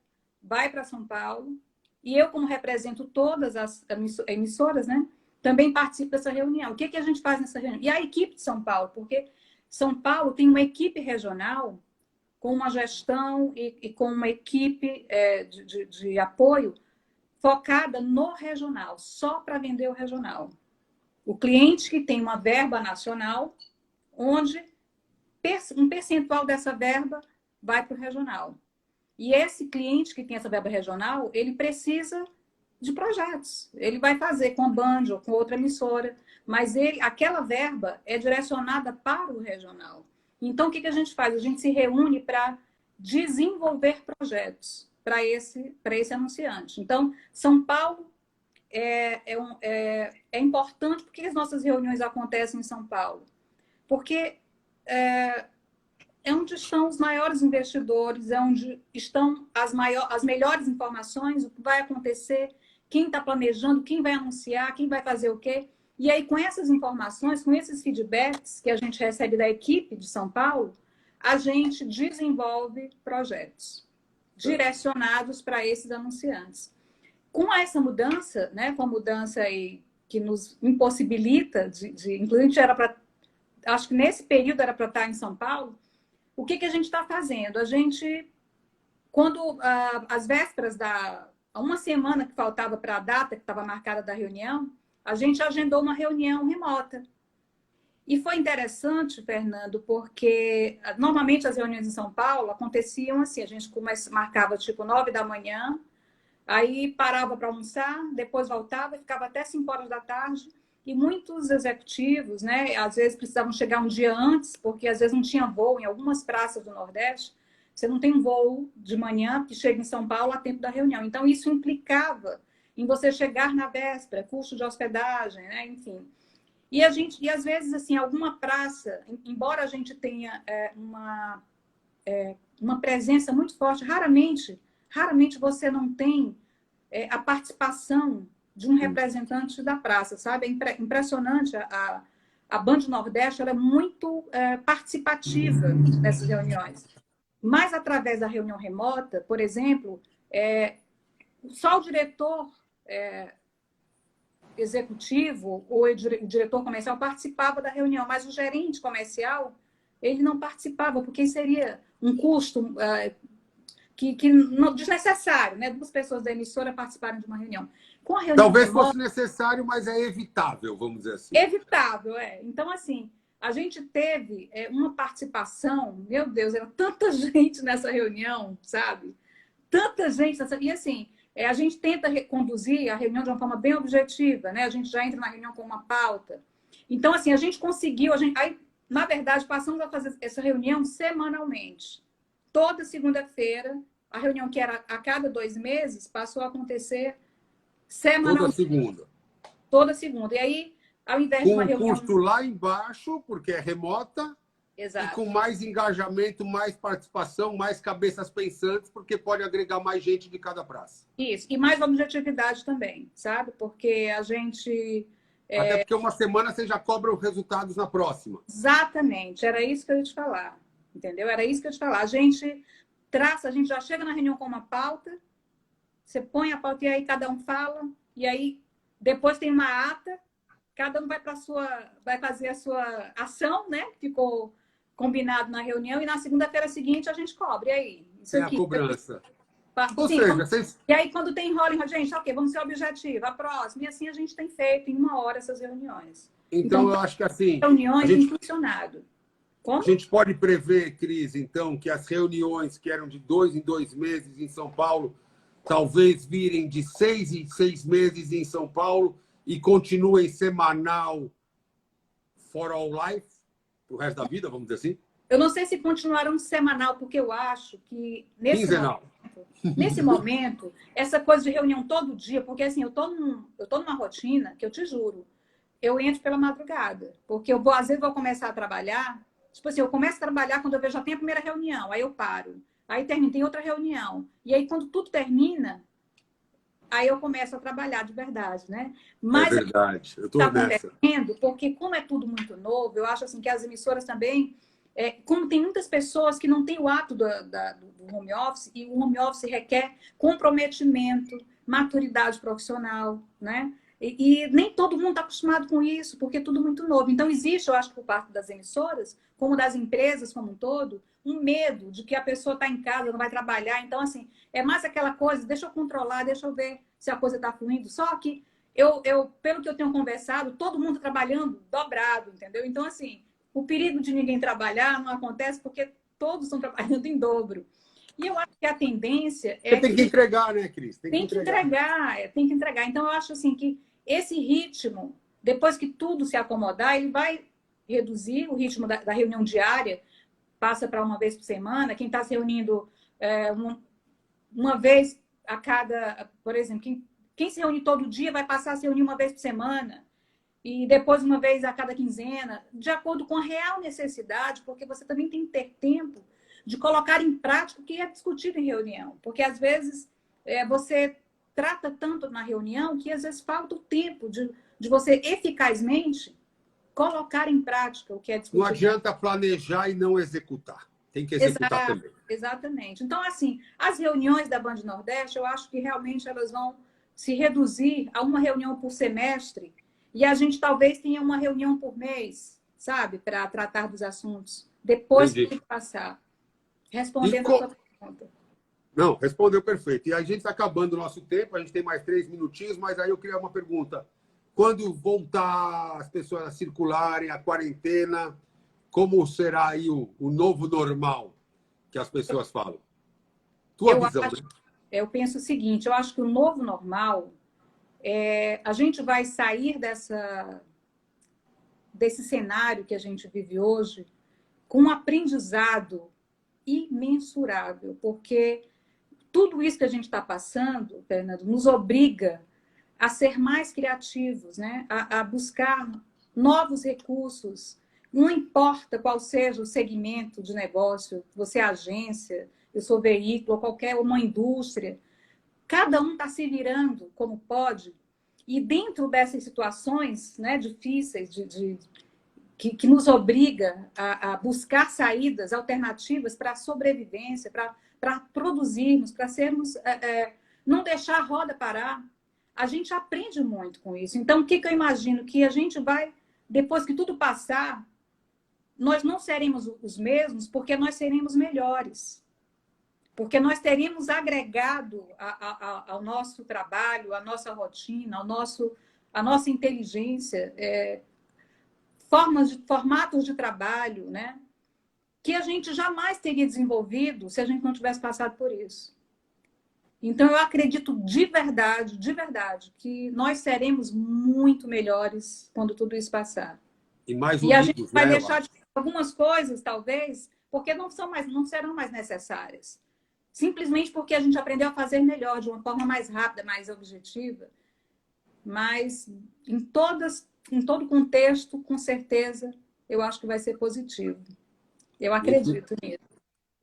Speaker 2: vai para São Paulo. E eu, como represento todas as emissoras, né, também participo dessa reunião. O que a gente faz nessa reunião? E a equipe de São Paulo, porque São Paulo tem uma equipe regional com uma gestão e com uma equipe de apoio focada no regional, só para vender o regional. O cliente que tem uma verba nacional, onde um percentual dessa verba vai para o regional. E esse cliente que tem essa verba regional, ele precisa de projetos. Ele vai fazer com a Band ou com outra emissora, mas aquela verba é direcionada para o regional. Então, o que a gente faz? A gente se reúne para desenvolver projetos para esse anunciante. Então, São Paulo é importante. Por que as nossas reuniões acontecem em São Paulo? Porque é onde estão os maiores investidores, é onde estão as melhores informações, o que vai acontecer, quem está planejando, quem vai anunciar, quem vai fazer o quê. E aí, com essas informações, com esses feedbacks que a gente recebe da equipe de São Paulo, a gente desenvolve projetos direcionados para esses anunciantes. Com essa mudança, né, com a mudança aí que nos impossibilita inclusive acho que nesse período era para estar em São Paulo, o que a gente está fazendo? A gente, quando às vésperas uma semana que faltava para a data que estava marcada da reunião, a gente agendou uma reunião remota. E foi interessante, Fernando, porque normalmente as reuniões em São Paulo aconteciam assim, a gente marcava tipo 9 da manhã, aí parava para almoçar, depois voltava e ficava até 5 horas da tarde. E muitos executivos, né, às vezes precisavam chegar um dia antes, porque às vezes não tinha voo em algumas praças do Nordeste. Você não tem um voo de manhã que chega em São Paulo a tempo da reunião. Então, isso implicava em você chegar na véspera, custo de hospedagem, né, enfim. E às vezes, assim, alguma praça, embora a gente tenha uma presença muito forte, raramente você não tem a participação de um representante da praça, sabe? É impressionante. A Band Nordeste ela é muito participativa nessas reuniões. Mas, através da reunião remota, por exemplo, só o diretor executivo ou o diretor comercial participava da reunião, mas o gerente comercial ele não participava, porque seria um custo desnecessário, né? 2 pessoas da emissora participarem de uma reunião. Com a reunião
Speaker 1: Talvez
Speaker 2: remota,
Speaker 1: fosse necessário, mas é evitável, vamos dizer assim.
Speaker 2: Evitável, Então, assim, a gente teve uma participação, meu Deus, era tanta gente nessa reunião, sabe? Tanta gente. E, assim, a gente tenta conduzir a reunião de uma forma bem objetiva, né? A gente já entra na reunião com uma pauta. Então, assim, a gente conseguiu... Aí, na verdade, passamos a fazer essa reunião semanalmente. Toda segunda-feira, a reunião que era a cada 2 meses, passou a acontecer semanalmente. Toda segunda. E aí, ao invés de uma reunião...
Speaker 1: Com o custo lá embaixo, porque é remota. Exato. E com mais engajamento, mais participação, mais cabeças pensantes, porque pode agregar mais gente de cada praça.
Speaker 2: Isso. E mais objetividade também, sabe? Porque a gente...
Speaker 1: Até porque uma semana você já cobra os resultados na próxima.
Speaker 2: Exatamente. Era isso que eu ia te falar. Entendeu? Era isso que eu ia te falar. A gente já chega na reunião com uma pauta, você põe a pauta e aí cada um fala, e aí depois tem uma ata, cada um vai fazer a sua ação, né? Ficou combinado na reunião, e na segunda-feira seguinte a gente cobra. E aí? Isso
Speaker 1: é
Speaker 2: aqui,
Speaker 1: a cobrança.
Speaker 2: Ou seja, E aí quando tem enrola, gente, ok, vamos ser objetivo, a próxima. E assim a gente tem feito em 1 hora essas reuniões.
Speaker 1: Então eu acho que assim...
Speaker 2: Reuniões têm funcionado. Como?
Speaker 1: A gente pode prever, Cris, então, que as reuniões que eram de 2 em 2 meses em São Paulo talvez virem de 6 em 6 meses em São Paulo e continuem semanal for all life, para o resto da vida, vamos dizer assim?
Speaker 2: Eu não sei se continuarão semanal, porque eu acho que
Speaker 1: Quinzenal.
Speaker 2: nesse momento, essa coisa de reunião todo dia, porque assim, eu tô numa rotina que eu te juro, eu entro pela madrugada, porque eu vou, às vezes vou começar a trabalhar, tipo assim, eu começo a trabalhar quando eu vejo já tem a primeira reunião, aí eu paro, aí termina, tem outra reunião, e aí quando tudo termina, aí eu começo a trabalhar de verdade, né?
Speaker 1: É
Speaker 2: Mas
Speaker 1: verdade, eu
Speaker 2: está
Speaker 1: estou nessa.
Speaker 2: acontecendo, porque como é tudo muito novo, eu acho assim que as emissoras também, como tem muitas pessoas que não têm o hábito do home office, e o home office requer comprometimento, maturidade profissional, né? E nem todo mundo está acostumado com isso, porque é tudo muito novo. Então, existe, eu acho, por parte das emissoras, como das empresas como um todo, um medo de que a pessoa está em casa, não vai trabalhar. Então, assim, é mais aquela coisa, deixa eu controlar, deixa eu ver se a coisa está fluindo. Só que pelo que eu tenho conversado, todo mundo trabalhando dobrado, entendeu? Então, assim, o perigo de ninguém trabalhar não acontece porque todos estão trabalhando em dobro. E eu acho que a tendência é
Speaker 1: Você tem que entregar, né, Cris?
Speaker 2: tem que entregar, tem que entregar. Então, eu acho assim que esse ritmo, depois que tudo se acomodar, ele vai reduzir o ritmo da reunião diária, passa para uma vez por semana. Quem está se reunindo uma vez a cada, por exemplo, quem se reúne todo dia vai passar a se reunir uma vez por semana e depois uma vez a cada quinzena, de acordo com a real necessidade, porque você também tem que ter tempo de colocar em prática o que é discutido em reunião. Porque, às vezes, você trata tanto na reunião que, às vezes, falta o tempo de você eficazmente colocar em prática o que é discutido.
Speaker 1: Não adianta planejar e não executar. Tem que executar também.
Speaker 2: Exatamente. Então, assim, as reuniões da Band Nordeste, eu acho que realmente elas vão se reduzir a uma reunião por semestre e a gente talvez tenha uma reunião por mês, sabe, para tratar dos assuntos, depois que ele passar. Respondendo a sua pergunta.
Speaker 1: Não, respondeu perfeito. E a gente está acabando o nosso tempo, a gente tem mais 3 minutinhos, mas aí eu queria uma pergunta. Quando voltar as pessoas a circularem, a quarentena, como será aí o novo normal que as pessoas falam? Tua visão, né?
Speaker 2: Eu penso o seguinte, eu acho que o novo normal, a gente vai sair desse cenário que a gente vive hoje com um aprendizado imensurável, porque tudo isso que a gente está passando, Fernando, nos obriga a ser mais criativos, né? A buscar novos recursos. Não importa qual seja o segmento de negócio, você é agência, eu sou veículo, ou qualquer uma indústria, cada um está se virando como pode. E dentro dessas situações, né, difíceis, que nos obriga a buscar saídas alternativas para a sobrevivência, para produzirmos, para sermos, não deixar a roda parar. A gente aprende muito com isso. Então, o que eu imagino? Que a gente vai, depois que tudo passar, nós não seremos os mesmos, porque nós seremos melhores. Porque nós teremos agregado ao nosso trabalho, à nossa rotina, à nossa inteligência, formatos de trabalho, né? Que a gente jamais teria desenvolvido se a gente não tivesse passado por isso. Então, eu acredito de verdade, que nós seremos muito melhores quando tudo isso passar. E a gente vai deixar de algumas coisas, talvez, porque não serão mais necessárias. Simplesmente porque a gente aprendeu a fazer melhor, de uma forma mais rápida, mais objetiva. Mas, em todo contexto, com certeza, eu acho que vai ser positivo. Eu acredito nisso.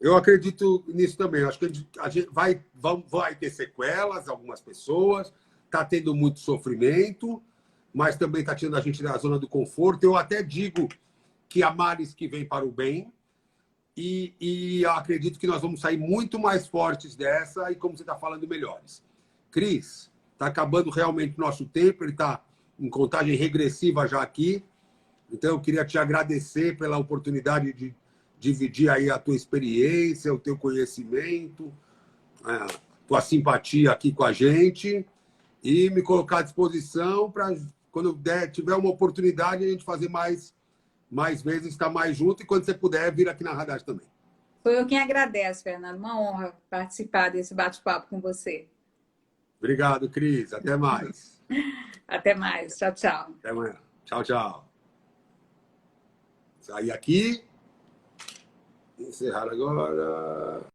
Speaker 1: Eu acredito nisso também. Acho que a gente vai ter sequelas, algumas pessoas, está tendo muito sofrimento, mas também está tirando a gente da zona do conforto. Eu até digo que há males que vêm para o bem, e eu acredito que nós vamos sair muito mais fortes dessa e, como você está falando, melhores. Cris, está acabando realmente o nosso tempo, ele está em contagem regressiva já aqui. Então, eu queria te agradecer pela oportunidade de dividir aí a tua experiência, o teu conhecimento, a tua simpatia aqui com a gente e me colocar à disposição para, quando tiver uma oportunidade, a gente fazer mais vezes, estar mais junto e, quando você puder, vir aqui na Radar também.
Speaker 2: Foi eu quem agradece, Fernando. Uma honra participar desse bate-papo com você.
Speaker 1: Obrigado, Cris. Até mais.
Speaker 2: Até mais. Tchau, tchau.
Speaker 1: Até amanhã. Tchau, tchau. Sair aqui. Encerrar agora.